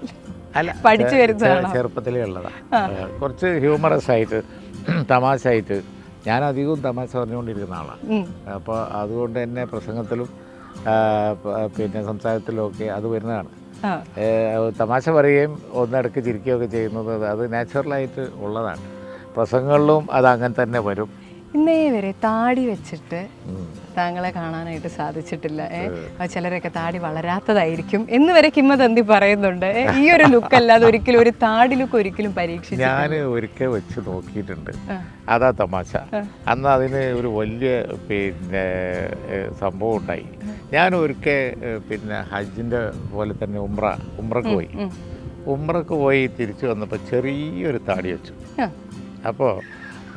പഠിച്ചു വരുന്നതാണോ? ചെറുപ്പത്തിലേ ഉള്ളതാണ്. കുറച്ച് ഹ്യൂമറസ് ആയിട്ട്, തമാശയായിട്ട്. ഞാൻ അധികവും തമാശ പറഞ്ഞുകൊണ്ടിരിക്കുന്ന ആളാണ്. അപ്പോൾ അതുകൊണ്ട് തന്നെ പ്രസംഗത്തിലും പിന്നെ സംസാരത്തിലൊക്കെ അത് വരുന്നതാണ്. തമാശ പറയുകയും ഒന്നിടയ്ക്ക് ചിരിക്കുകയൊക്കെ ചെയ്യുന്നത് അത് നാച്ചുറലായിട്ട് ഉള്ളതാണ്. പ്രസംഗങ്ങളിലും അത് അങ്ങനെ തന്നെ വരും. ഇന്നേ വരെ താടി വെച്ചിട്ട് താങ്കളെ കാണാനായിട്ട് സാധിച്ചിട്ടില്ല. ചിലരൊക്കെ താടി വളരാത്തതായിരിക്കും എന്ന് വരെ കിംവദന്തി പറയുന്നുണ്ട്. ഈ ഒരു ലുക്ക് അല്ലാതെ ഒരിക്കലും ഒരു താടി ലുക്ക് ഒരിക്കലും പരീക്ഷിച്ചു ഞാൻ ഒരിക്കൽ വെച്ച് നോക്കിയിട്ടുണ്ട്. അതാ തമാശ. അന്ന് അതിന് ഒരു വലിയ പിന്നെ സംഭവം ഉണ്ടായി. ഞാൻ ഒരിക്കൽ പിന്നെ ഹജ്ജിൻ്റെ പോലെ തന്നെ ഉംറക്ക് പോയി തിരിച്ചു വന്നപ്പോൾ ചെറിയൊരു താടി വെച്ചു. അപ്പോൾ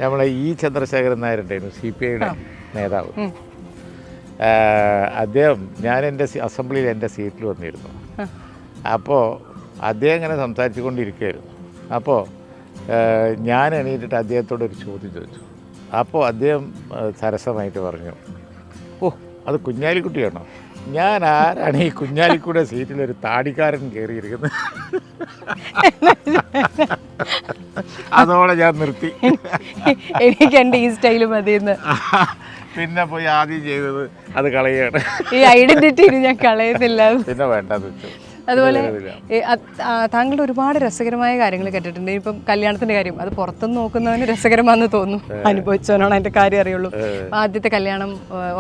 നമ്മളെ ചന്ദ്രശേഖരൻ നായരുണ്ടായിരുന്നു, CPIയുടെ നേതാവ്. അദ്ദേഹം ഞാൻ അസംബ്ലിയിൽ എൻ്റെ സീറ്റിൽ വന്നിരുന്നു. അപ്പോൾ അദ്ദേഹം ഇങ്ങനെ സംസാരിച്ചു കൊണ്ടിരിക്കുകയായിരുന്നു. അപ്പോൾ ഞാൻ എണീറ്റിട്ട് അദ്ദേഹത്തോടൊരു ചോദ്യം ചോദിച്ചു. അപ്പോൾ അദ്ദേഹം സരസമായിട്ട് പറഞ്ഞു, ഓ അത് കുഞ്ഞാലിക്കുട്ടിയാണോ? ഞാൻ ആരാണ് ഈ കുഞ്ഞാലിക്കുട്ടിയുടെ സീറ്റിലൊരു താടിക്കാരൻ കയറിയിരിക്കുന്നത്? അതോടെ ഞാൻ നിർത്തി. എനിക്ക് എൻ്റെ ഈ സ്റ്റൈല് മതിയെന്ന് പിന്നെ പോയി ആദ്യം ചെയ്തത് അത് കളയാണ്. ഈ ഐഡന്റിറ്റി ഞാൻ കളയുന്നില്ല. പിന്നെ വേണ്ടെന്ന് വെച്ചു. അതുപോലെ താങ്കളുടെ ഒരുപാട് രസകരമായ കാര്യങ്ങൾ കേട്ടിട്ടുണ്ട്. ഇപ്പം കല്യാണത്തിന്റെ കാര്യം അത് പുറത്തുനിന്ന് നോക്കുന്നവന് രസകരമാണെന്ന് തോന്നുന്നു, അനുഭവിച്ചവനാണ് അതിന്റെ കാര്യം അറിയുള്ളൂ. ആദ്യത്തെ കല്യാണം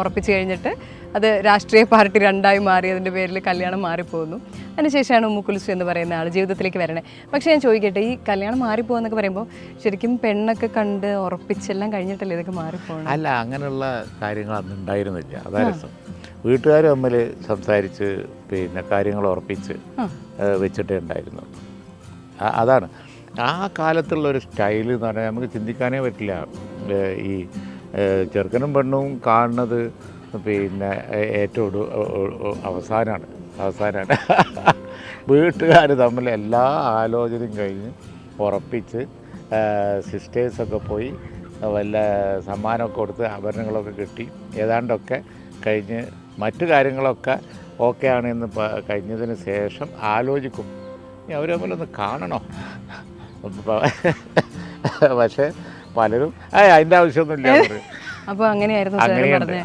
ഉറപ്പിച്ചു കഴിഞ്ഞിട്ട് അത് രാഷ്ട്രീയ പാർട്ടി രണ്ടായി മാറിയതിൻ്റെ പേരിൽ കല്യാണം മാറിപ്പോകുന്നു. അതിനുശേഷമാണ് ഉമ്മുക്കുൽസു എന്ന് പറയുന്ന ആൾ ജീവിതത്തിലേക്ക് വരണേ. പക്ഷേ ഞാൻ ചോദിക്കട്ടെ, ഈ കല്യാണം മാറിപ്പോകുന്നൊക്കെ പറയുമ്പോൾ ശരിക്കും പെണ്ണൊക്കെ കണ്ട് ഉറപ്പിച്ചെല്ലാം കഴിഞ്ഞിട്ടല്ലേ ഇതൊക്കെ മാറിപ്പോകണം? അല്ല, അങ്ങനെയുള്ള കാര്യങ്ങൾ അന്ന് ഉണ്ടായിരുന്നില്ല. അതാ രസം. വീട്ടുകാർ തമ്മിൽ സംസാരിച്ച് പിന്നെ കാര്യങ്ങൾ ഉറപ്പിച്ച് വെച്ചിട്ടേ ഉണ്ടായിരുന്നു. അതാണ് ആ കാലത്തുള്ളൊരു സ്റ്റൈൽ എന്ന് പറഞ്ഞാൽ നമുക്ക് ചിന്തിക്കാനേ പറ്റില്ല. ഈ ചെറുക്കനും പെണ്ണും കാണുന്നത് പിന്നെ ഏറ്റവും അവസാനമാണ്. വീട്ടുകാർ തമ്മിൽ എല്ലാ ആലോചനയും കഴിഞ്ഞ് ഉറപ്പിച്ച് സിസ്റ്റേഴ്സൊക്കെ പോയി വല്ല സമ്മാനമൊക്കെ കൊടുത്ത് ആഭരണങ്ങളൊക്കെ കിട്ടി ഏതാണ്ടൊക്കെ കഴിഞ്ഞ് മറ്റു കാര്യങ്ങളൊക്കെ ഓക്കെ ആണെന്ന് കഴിഞ്ഞതിന് ശേഷം ആലോചിക്കും, അവർ തമ്മിലൊന്ന് കാണണോ. പക്ഷേ പലരും അതിൻ്റെ ആവശ്യമൊന്നുമില്ല. അപ്പോൾ അങ്ങനെയായിരുന്നു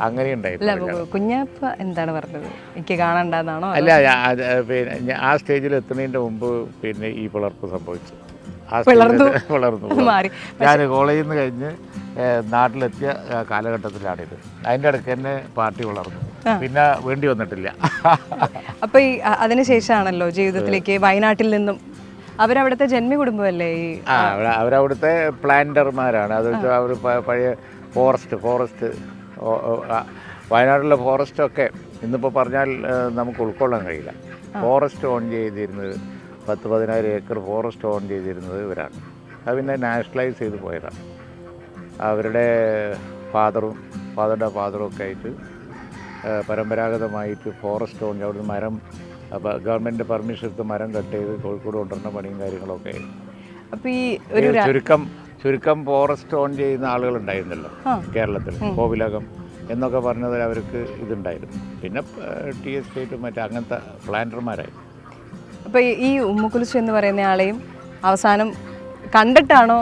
അങ്ങനെയുണ്ടായിരുന്നു. കുഞ്ഞപ്പ എന്താണ് പറഞ്ഞത്? എനിക്ക് കാണണ്ടെന്നാണോ? അല്ല, പിന്നെ ആ സ്റ്റേജിൽ എത്തുന്നതിൻ്റെ മുമ്പ് പിന്നെ ഈ പിളർപ്പ് സംഭവിച്ചു. വളർന്നു മാറി. ഞാൻ കോളേജിൽ നിന്ന് കഴിഞ്ഞ് നാട്ടിലെത്തിയ കാലഘട്ടത്തിലാണിത്. അതിൻ്റെ ഇടയ്ക്ക് തന്നെ പാർട്ടി വളർന്നു, പിന്നെ വേണ്ടി വന്നിട്ടില്ല. അപ്പോൾ ഈ അതിനുശേഷമാണല്ലോ ജീവിതത്തിലേക്ക് വയനാട്ടിൽ നിന്നും. അവരവിടുത്തെ ജന്മി കുടുംബമല്ലേ? അവരവിടുത്തെ പ്ലാന്റർമാരാണ്. അത് അവർ പഴയ ഫോറസ്റ്റ് വയനാട്ടിലെ ഫോറസ്റ്റൊക്കെ ഇന്നിപ്പോൾ പറഞ്ഞാൽ നമുക്ക് ഉൾക്കൊള്ളാൻ കഴിയില്ല. ഫോറസ്റ്റ് ഓൺ ചെയ്തിരുന്നത് 10-14 ഏക്കർ ഫോറസ്റ്റ് ഓൺ ചെയ്തിരുന്നത് ഇവരാണ്. അത് പിന്നെ നാഷണലൈസ് ചെയ്ത് പോയതാണ്. അവരുടെ ഫാദറുടെ ഫാദറും ഒക്കെ ആയിട്ട് പരമ്പരാഗതമായിട്ട് ഫോറസ്റ്റ് ഓൺ അവിടുന്ന് മരം ഗവൺമെൻറ് പെർമിഷൻ എടുത്ത് മരം കട്ട് ചെയ്ത് കോഴിക്കോട് കൊണ്ടുവരുന്ന പണിയും കാര്യങ്ങളൊക്കെ. അപ്പോൾ ഈ ഒരു ചുരുക്കം ഫോറസ്റ്റ് ഓൺ ചെയ്യുന്ന ആളുകളുണ്ടായിരുന്നല്ലോ കേരളത്തിൽ. കോവിലകം എന്നൊക്കെ പറഞ്ഞതിൽ അവർക്ക് ഇതുണ്ടായിരുന്നു. പിന്നെ ടി എസ്റ്റേറ്റും മറ്റേ അങ്ങനത്തെ പ്ലാന്റർമാരായി. അപ്പോൾ ഈ ഉമ്മുക്കുൽസു എന്ന് പറയുന്ന ആളെയും അവസാനം കണ്ടിട്ടാണോ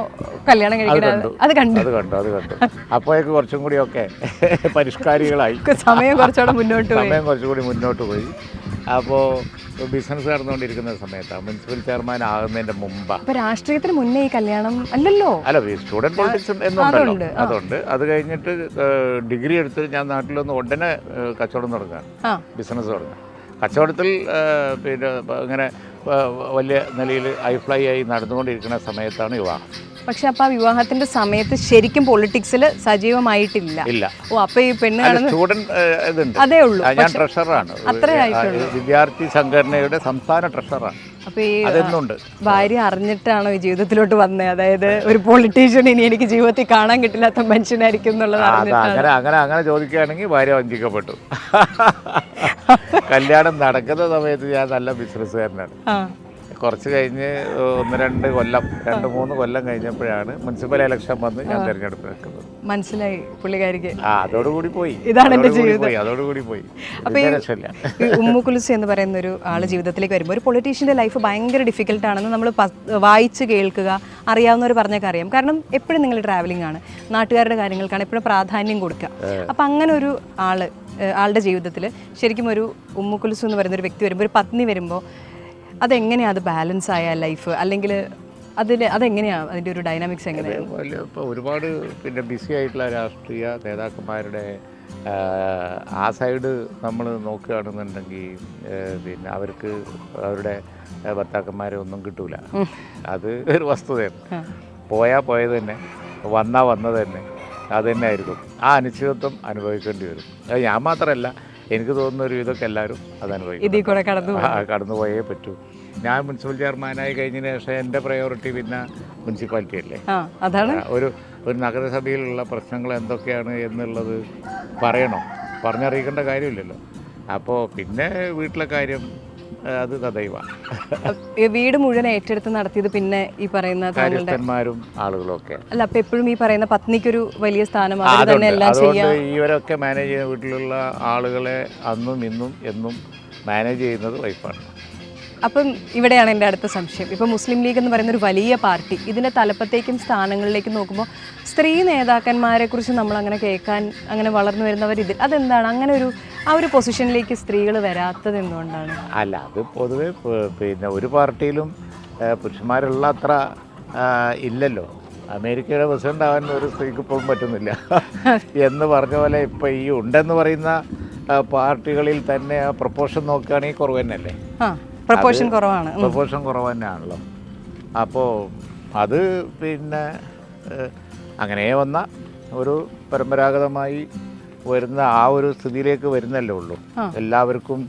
കല്യാണം കഴിക്കുന്നത്? അത് കണ്ടു. അപ്പോഴേക്ക് കുറച്ചും കൂടി ഒക്കെ പരിഷ്കാരികളായി. സമയം കുറച്ചുകൂടി മുന്നോട്ട് പോയി. അപ്പോൾ ബിസിനസ് നടന്നുകൊണ്ടിരിക്കുന്ന സമയത്താണ് മുനിസിപ്പൽ ചെയർമാൻ ആകുന്നതിൻ്റെ മുമ്പ്. അപ്പോൾ രാഷ്ട്രീയത്തിന് മുന്നേ ഈ കല്യാണം അല്ലല്ലോ? അല്ല, സ്റ്റുഡൻറ് പൊളിറ്റിക്സ് എന്നുണ്ടല്ലോ. അതുകൊണ്ട് അത് കഴിഞ്ഞിട്ട് ഡിഗ്രി എടുത്ത് ഞാൻ നാട്ടിലൊന്ന് ഉടനെ കച്ചവടം തുടങ്ങാൻ, ബിസിനസ് തുടങ്ങാൻ. കച്ചവടത്തിൽ പിന്നെ ഇങ്ങനെ വലിയ നിലയിൽ ഹൈഫ്ലൈ ആയി നടന്നുകൊണ്ടിരിക്കുന്ന സമയത്താണ് വിവാഹം. പക്ഷെ അപ്പോൾ ആ വിവാഹത്തിന്റെ സമയത്ത് ശരിക്കും പൊളിറ്റിക്സിൽ സജീവമായിട്ടില്ല. ഓ, അപ്പോൾ ഈ പെണ്ണ് സ്റ്റുഡൻറ് ഇതുണ്ട്. അതേ ഉള്ളൂ. ഞാൻ ട്രഷറാണ്, വിദ്യാർത്ഥി സംഘടനയുടെ സംസ്ഥാന ട്രഷറാണ്. അപ്പോൾ ഈ ഭാര്യ അറിഞ്ഞിട്ടാണോ ഈ ജീവിതത്തിലോട്ട് വന്നത്? അതായത് ഒരു പൊളിറ്റീഷ്യൻ ഇനി എനിക്ക് ജീവിതത്തിൽ കാണാൻ കിട്ടില്ലാത്ത മനുഷ്യനായിരിക്കും എന്നുള്ളത് അങ്ങനെ ചോദിക്കുകയാണെങ്കിൽ ഭാര്യ വഞ്ചിക്കപ്പെട്ടു. കല്യാണം നടക്കുന്ന സമയത്ത് ഞാൻ നല്ല ബിസിനസ്സുകാരനാണ്. കുറച്ച് കഴിഞ്ഞ് 2-3 കൊല്ലം കഴിഞ്ഞപ്പോഴാണ് മുനിസിപ്പൽ ഇലക്ഷൻ വന്ന് ഞാൻ തിരഞ്ഞെടുപ്പ് നിൽക്കുന്നത്. മനസ്സിലായി പുള്ളിക്കാരിക്ക്. അതോടുകൂടി പോയി. ഇതാണ് എൻ്റെ ജീവിതം. അതോടുകൂടി പോയി. അപ്പോൾ ഈ ഉമ്മുക്കുൽസു എന്ന് പറയുന്ന ഒരു ആൾ ജീവിതത്തിലേക്ക് വരുമ്പോൾ ഒരു പൊളിറ്റീഷ്യൻ്റെ ലൈഫ് ഭയങ്കര ഡിഫിക്കൽട്ടാണെന്ന് നമ്മൾ വായിച്ച് കേൾക്കുക, അറിയാവുന്നവർ പറഞ്ഞൊക്കെ അറിയാം. കാരണം എപ്പോഴും നിങ്ങൾ ട്രാവലിംഗ് ആണ്, നാട്ടുകാരുടെ കാര്യങ്ങൾക്കാണ് എപ്പോഴും പ്രാധാന്യം കൊടുക്കുക. അപ്പം അങ്ങനെ ഒരു ആൾ ആളുടെ ജീവിതത്തിൽ ശരിക്കും ഒരു ഉമ്മു കുൽസു എന്ന് പറയുന്ന ഒരു വ്യക്തി വരുമ്പോൾ, ഒരു പത്നി വരുമ്പോൾ അതെങ്ങനെയാണ് അത് ബാലൻസ് ആയ ലൈഫ്, അല്ലെങ്കിൽ അതെങ്ങനെയാണ് അതിൻ്റെ ഒരു ഡൈനാമിക്സ് എങ്ങനെയാണ്? ഇപ്പോൾ ഒരുപാട് പിന്നെ ബിസി ആയിട്ടുള്ള രാഷ്ട്രീയ നേതാക്കന്മാരുടെ ആ സൈഡ് നമ്മൾ നോക്കുകയാണെന്നുണ്ടെങ്കിൽ പിന്നെ അവർക്ക് അവരുടെ ഭർത്താക്കന്മാരെ ഒന്നും കിട്ടൂല. അത് ഒരു വസ്തുതയാണ്. പോയാൽ പോയത് തന്നെ, വന്നാൽ വന്നത് തന്നെ, അത് തന്നെ ആയിരിക്കും. ആ അനിശ്ചിതത്വം അനുഭവിക്കേണ്ടി വരും. അത് ഞാൻ മാത്രമല്ല, എനിക്ക് തോന്നുന്ന ഒരു ഇതൊക്കെ എല്ലാവരും അത് അനുഭവിക്കും. കടന്നു പോയേ പറ്റൂ. ഞാൻ മുനിസിപ്പൽ ചെയർമാനായി കഴിഞ്ഞതിന് ശേഷം എൻ്റെ പ്രയോറിറ്റി പിന്നെ മുനിസിപ്പാലിറ്റി അല്ലേ. അതാണ് ഒരു നഗരസഭയിലുള്ള പ്രശ്നങ്ങൾ എന്തൊക്കെയാണ് എന്നുള്ളത് പറഞ്ഞറിയിക്കേണ്ട കാര്യമില്ലല്ലോ. അപ്പോൾ പിന്നെ വീട്ടിലെ കാര്യം അത് തദൈവ. വീട് മുഴുവൻ ഏറ്റെടുത്ത് നടത്തിയത് പിന്നെ ഈ പറയുന്ന കാര്യസ്ഥന്മാരും ആളുകളൊക്കെ അല്ല. അപ്പൊ എപ്പോഴും ഈ പറയുന്ന പത്നിക്കൊരു വലിയ സ്ഥാനം തന്നെ എല്ലാം ചെയ്യാം. ഇവരൊക്കെ മാനേജ് ചെയ്യുന്ന വീട്ടിലുള്ള ആളുകളെ അന്നും ഇന്നും എന്നും മാനേജ് ചെയ്യുന്നത് വൈഫാണ്. അപ്പം ഇവിടെയാണ് എൻ്റെ അടുത്ത സംശയം. ഇപ്പോൾ മുസ്ലിം ലീഗ് എന്ന് പറയുന്ന ഒരു വലിയ പാർട്ടി, ഇതിൻ്റെ തലപ്പത്തേക്കും സ്ഥാനങ്ങളിലേക്കും നോക്കുമ്പോൾ സ്ത്രീ നേതാക്കന്മാരെ കുറിച്ച് നമ്മൾ അങ്ങനെ കേൾക്കാൻ അങ്ങനെ വളർന്നു വരുന്നവർ അതെന്താണ് അങ്ങനെ ആ ഒരു പൊസിഷനിലേക്ക് സ്ത്രീകൾ വരാത്തത് എന്തുകൊണ്ടാണ്? അല്ല, അത് പൊതുവെ പിന്നെ ഒരു പാർട്ടിയിലും പുരുഷന്മാരുള്ള അത്ര ഇല്ലല്ലോ. അമേരിക്കയുടെ പ്രസിഡന്റ് ആവാൻ ഒരു സ്ത്രീക്ക് ഇപ്പോഴും പറ്റുന്നില്ല എന്ന് പറഞ്ഞ പോലെ ഇപ്പോൾ ഈ ഉണ്ടെന്ന് പറയുന്ന പാർട്ടികളിൽ തന്നെ ആ പ്രൊപ്പോർഷൻ നോക്കുകയാണെങ്കിൽ കുറവ് തന്നെയല്ലേ. പ്രൊപ്പോർഷൻ കുറവാണ്. പ്രൊപ്പോർഷൻ കുറവ് തന്നെയാണല്ലോ. അപ്പോൾ അത് പിന്നെ അങ്ങനെ വന്ന ഒരു പരമ്പരാഗതമായി വരുന്ന ആ ഒരു സ്ഥിതിയിലേക്ക് വരുന്നല്ലേ ഉള്ളൂ. എല്ലാവർക്കും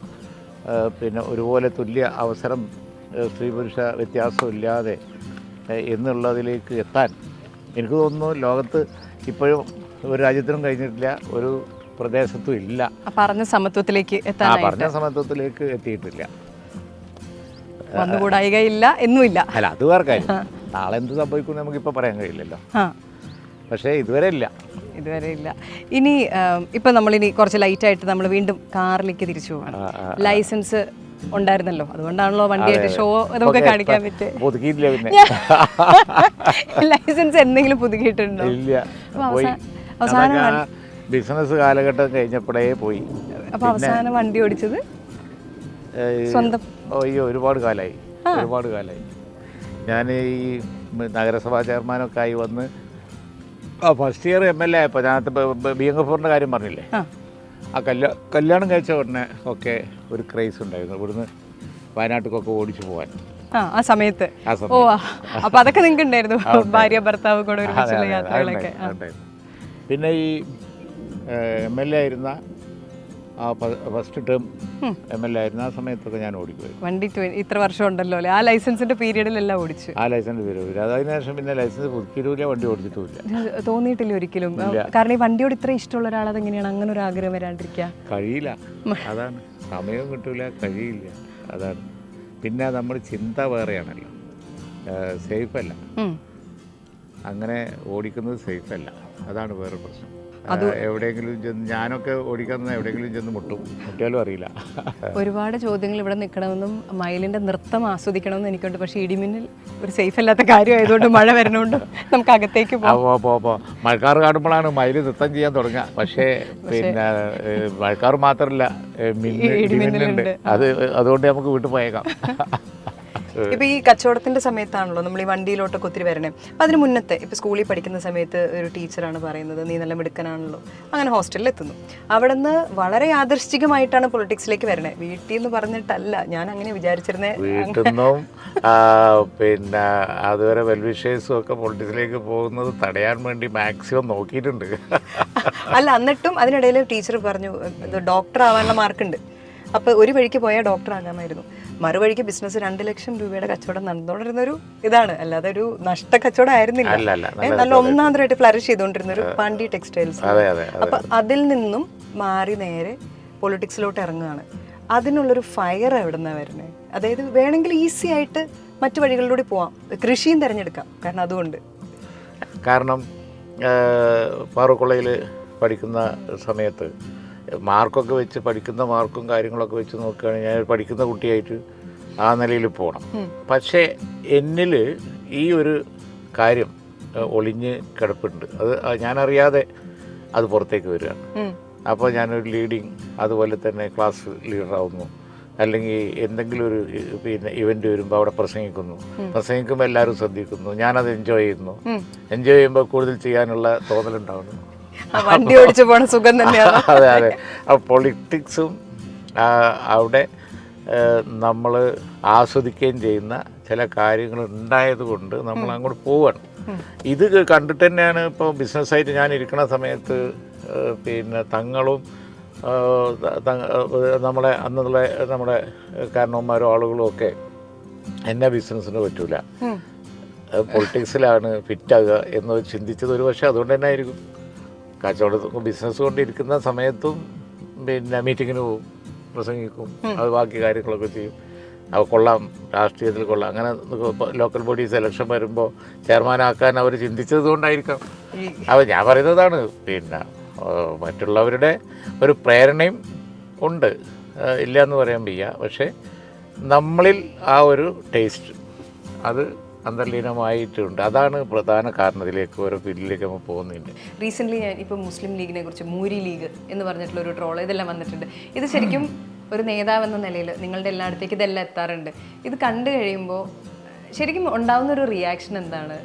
പിന്നെ ഒരുപോലെ തുല്യ അവസരം, സ്ത്രീ പുരുഷ വ്യത്യാസമില്ലാതെ എന്നുള്ളതിലേക്ക് എത്താൻ എനിക്ക് തോന്നുന്നു ലോകത്ത് ഇപ്പോഴും ഒരു രാജ്യത്തിനും കഴിഞ്ഞിട്ടില്ല, ഒരു പ്രദേശത്തും ഇല്ല. പറഞ്ഞ സമത്വത്തിലേക്ക് എത്തിയിട്ടില്ല. വന്നുകൂടായികയില്ല എന്നുമില്ല. അല്ല, അത് വേറെ കാര്യം. നാളെ എന്ത് സംഭവിക്കും നമുക്കിപ്പോൾ പറയാൻ കഴിയില്ലല്ലോ. പക്ഷേ ഇതുവരെ ഇല്ല. ഇനി ഇപ്പം നമ്മളിനി കുറച്ച് ലൈറ്റായിട്ട് നമ്മൾ വീണ്ടും കാറിലേക്ക് തിരിച്ചു പോവാണ്. ലൈസൻസ് ഉണ്ടായിരുന്നല്ലോ, അതുകൊണ്ടാണല്ലോ വണ്ടിയായിട്ട് ഷോ നമുക്ക് കാണിക്കാൻ പറ്റും. ലൈസൻസ് എന്തെങ്കിലും പുതുക്കിയിട്ടുണ്ടോ? ഇല്ല. അവസാനം ബിസിനസ് കാലഘട്ടം കഴിഞ്ഞപ്പോഴേ പോയി. അപ്പോൾ അവസാനം വണ്ടി ഓടിച്ചത് സ്വന്തം? അയ്യോ, ഒരുപാട് കാലമായി. ഞാൻ ഈ നഗരസഭാ ചെയർമാനൊക്കെ ആയി വന്ന് ഫസ്റ്റ് ഇയർ MLA ആയപ്പോൾ ഞാനത്തെ BM ഗഫൂറിൻ്റെ കാര്യം പറഞ്ഞില്ലേ, ആ കല്യാണം കഴിച്ച ഉടനെ ഒക്കെ ഒരു ക്രേസ് ഉണ്ടായിരുന്നു ഇവിടുന്ന് വയനാട്ടിലേക്കൊക്കെ ഓടിച്ചു പോകാൻ. ആ സമയത്ത് അപ്പോൾ അതൊക്കെ നിങ്ങൾക്ക് ഉണ്ടായിരുന്നു, ഭാര്യ ഭർത്താവ് കൂടെ ഒരുമിച്ചുള്ള യാത്രകളൊക്കെ. പിന്നെ ഈ MLA ആയിരുന്ന ആ ഫസ്റ്റ് ടേം MLA ആയിരുന്നു ആ സമയത്തൊക്കെ ഞാൻ ഓടിക്കുമായിരുന്നു വണ്ടി. ഇത്ര വർഷം ഉണ്ടല്ലോ അല്ലേ, ആ ലൈസൻസിന്റെ പീരീഡിലെല്ലാം ഓടിച്ചു. ആ ലൈസൻസ് പീരീഡ് അതിനുശേഷം പിന്നെ ലൈസൻസ് പുതുക്കിയില്ല, വണ്ടി ഓടിച്ചിട്ടുമില്ല. തോന്നിയിട്ടില്ല ഒരിക്കലും? കാരണം ഈ വണ്ടിയോട് ഇത്ര ഇഷ്ടമുള്ള ഒരാൾ അതെങ്ങനെയാണ് അങ്ങനെ ഒരു ആഗ്രഹം വരാണ്ടിരിക്കുക? കഴിയില്ല, അതാണ്. സമയവും കിട്ടൂല, കഴിയില്ല, അതാണ്. പിന്നെ നമ്മൾ ചിന്ത വേറെയാണല്ലോ, സേഫല്ല. അങ്ങനെ ഓടിക്കുന്നത് സേഫല്ല, അതാണ് വേറെ പ്രശ്നം. എവിടെയെങ്കിലും ചെന്ന് ഞാനൊക്കെ ഓടിക്കുന്ന എവിടെയെങ്കിലും ചെന്ന് മുട്ടിയാലും അറിയില്ല. ഒരുപാട് ചോദ്യങ്ങൾ ഇവിടെ നിൽക്കണമെന്നും മയിലിൻ്റെ നൃത്തം ആസ്വദിക്കണമെന്നും എനിക്കുണ്ട്. പക്ഷേ ഇടിമിന്നൽ ഒരു സേഫ് അല്ലാത്ത കാര്യമായതുകൊണ്ട് മഴ വരുന്നതുകൊണ്ട് നമുക്ക് അകത്തേക്ക് പോകാം. മഴക്കാർ കാണുമ്പോഴാണ് മയിൽ നൃത്തം ചെയ്യാൻ തുടങ്ങുക. പക്ഷേ പിന്നെ മഴക്കാർ മാത്രമല്ല, ഇടിമിന്നലുണ്ട്. അതുകൊണ്ട് നമുക്ക് വീട്ടിൽ പോയേക്കാം. ഇപ്പൊ ഈ കച്ചവടത്തിന്റെ സമയത്താണല്ലോ നമ്മൾ ഈ വണ്ടിയിലോട്ടൊക്കെ ഒത്തിരി വരണേ. അപ്പൊ അതിന് മുന്നത്തെ ഇപ്പൊ സ്കൂളിൽ പഠിക്കുന്ന സമയത്ത് ഒരു ടീച്ചറാണ് പറയുന്നത്, നീ നല്ല മിടുക്കനാണല്ലോ. അങ്ങനെ ഹോസ്റ്റലിൽ എത്തുന്നു. അവിടെ നിന്ന് വളരെ യാദൃശ്ചികമായിട്ടാണ് പൊളിറ്റിക്സിലേക്ക് വരണേ. വീട്ടിൽ നിന്ന് പറഞ്ഞിട്ടല്ല, ഞാൻ അങ്ങനെ വിചാരിച്ചിരുന്നേ. വീട്ടിൽ നിന്നും പിന്നെ അതുവരെ വെൽവിഷേഴ്സും ഒക്കെ പൊളിറ്റിക്സിലേക്ക് പോകുന്നത് തടയാൻ വേണ്ടി മാക്സിമം നോക്കിയിട്ടുണ്ട്. അല്ല, എന്നിട്ടും അതിനിടയിൽ ടീച്ചർ പറഞ്ഞു ഡോക്ടർ ആവാനുള്ള മാർക്കുണ്ട്, അപ്പോൾ ഒരു വഴിക്ക് പോയാൽ ഡോക്ടർ ആകാമായിരുന്നു. മറുവഴിക്ക് ബിസിനസ് 2 ലക്ഷം രൂപയുടെ കച്ചവടം നടന്നുകൊണ്ടിരുന്നൊരു ഇതാണ്, അല്ലാതെ ഒരു നഷ്ട കച്ചവടം ആയിരുന്നില്ല. നല്ല ഒന്നാന്തരമായിട്ട് ഫ്ലറിഷ് ചെയ്തുകൊണ്ടിരുന്ന ഒരു പാണ്ഡി ടെക്സ്റ്റൈൽസ്. അപ്പൊ അതിൽ നിന്നും മാറി നേരെ പൊളിറ്റിക്സിലോട്ട് ഇറങ്ങുകയാണ്. അതിനുള്ളൊരു ഫയർ എവിടെ നിന്നാണ് വരുന്നത്? അതായത് വേണമെങ്കിൽ ഈസി ആയിട്ട് മറ്റു വഴികളിലൂടെ പോവാം, കൃഷിയും തിരഞ്ഞെടുക്കാം. കാരണം പാറക്കുളയിൽ പഠിക്കുന്ന സമയത്ത് മാർക്കൊക്കെ വെച്ച് പഠിക്കുന്ന മാർക്കും കാര്യങ്ങളൊക്കെ വെച്ച് നോക്കുകയാണെങ്കിൽ ഞാൻ പഠിക്കുന്ന കുട്ടിയായിട്ട് ആ നിലയിൽ പോകണം. പക്ഷേ എന്നിൽ ഈ ഒരു കാര്യം ഒളിഞ്ഞ് കിടപ്പുണ്ട്. അത് ഞാനറിയാതെ അത് പുറത്തേക്ക് വരികയാണ്. അപ്പോൾ ഞാനൊരു ലീഡിങ് അതുപോലെ തന്നെ ക്ലാസ് ലീഡറാവുന്നു, അല്ലെങ്കിൽ എന്തെങ്കിലും ഒരു ഇവൻ്റ് വരുമ്പോൾ അവിടെ പ്രസംഗിക്കുമ്പോൾ എല്ലാവരും ശ്രദ്ധിക്കുന്നു, ഞാനത് എൻജോയ് ചെയ്യുന്നു. എൻജോയ് ചെയ്യുമ്പോൾ കൂടുതൽ ചെയ്യാനുള്ള തോന്നലുണ്ടാവുന്നു. വണ്ടി ഓടിച്ചു പോണ സുഖം തന്നെയാണ്. അതെ അതെ. അപ്പോൾ പൊളിറ്റിക്സും അവിടെ നമ്മൾ ആസ്വദിക്കുകയും ചെയ്യുന്ന ചില കാര്യങ്ങൾ ഉണ്ടായതുകൊണ്ട് നമ്മൾ അങ്ങോട്ട് പോവാണ്. ഇത് കണ്ടിട്ട് തന്നെയാണ് ഇപ്പോൾ ബിസിനസ്സായിട്ട് ഞാൻ ഇരിക്കുന്ന സമയത്ത് തങ്ങളും നമ്മളെ അന്നുള്ള നമ്മുടെ കാരണവന്മാരും ആളുകളും ഒക്കെ എന്നെ ബിസിനസ്സിന് പറ്റൂല, പൊളിറ്റിക്സിലാണ് ഫിറ്റാകുക എന്ന് ചിന്തിച്ചത് ഒരു പക്ഷേ അതുകൊണ്ട് തന്നെ ആയിരിക്കും. കച്ചവടം ബിസിനസ് കൊണ്ടിരിക്കുന്ന സമയത്തും മീറ്റിങ്ങിന് പോകും, പ്രസംഗിക്കും, അത് ബാക്കി കാര്യങ്ങളൊക്കെ ചെയ്യും. അപ്പോൾ കൊള്ളാം, രാഷ്ട്രീയത്തിൽ കൊള്ളാം. അങ്ങനെ ലോക്കൽ ബോഡീസ് ഇലക്ഷൻ വരുമ്പോൾ ചെയർമാനാക്കാൻ അവർ ചിന്തിച്ചത് കൊണ്ടായിരിക്കാം. അപ്പോൾ ഞാൻ പറയുന്നതാണ്, മറ്റുള്ളവരുടെ ഒരു പ്രേരണയും ഉണ്ട്, ഇല്ല എന്ന് പറയാൻ വയ്യ. പക്ഷേ നമ്മളിൽ ആ ഒരു ടേസ്റ്റ് അത് അന്തർലീനമായിട്ടുണ്ട്. അതാണ് പ്രധാന കാരണം ഇതിലേക്ക് ഓരോ ഫീൽഡിലേക്ക് നമ്മൾ പോകുന്നുണ്ട്. റീസെൻ്റ്ലി ഞാൻ ഇപ്പോൾ മുസ്ലിം ലീഗിനെ കുറിച്ച് മൂരി ലീഗ് എന്ന് പറഞ്ഞിട്ടുള്ള ഒരു ട്രോൾ ഇതെല്ലാം വന്നിട്ടുണ്ട്. ഇത് ശരിക്കും ഒരു നേതാവെന്ന നിലയിൽ നിങ്ങളുടെ എല്ലായിടത്തേക്ക് ഇതെല്ലാം എത്താറുണ്ട്. ഇത് കണ്ടു കഴിയുമ്പോൾ ശരിക്കും ഉണ്ടാകുന്ന ഒരു റിയാക്ഷൻ എന്താണ്?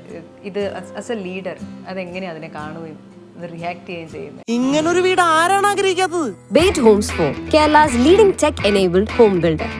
ഇത് ആസ് എ ലീഡർ അതെങ്ങനെയാണ് അതിനെ കാണുകയും അത് റിയാക്ട് ചെയ്യുകയും ചെയ്യുന്നത്? ഇങ്ങനൊരു വീട് ആരാണ് ആഗ്രഹിക്കാത്തത്? Bait Homes 4, Kerala's leading tech-enabled home builder.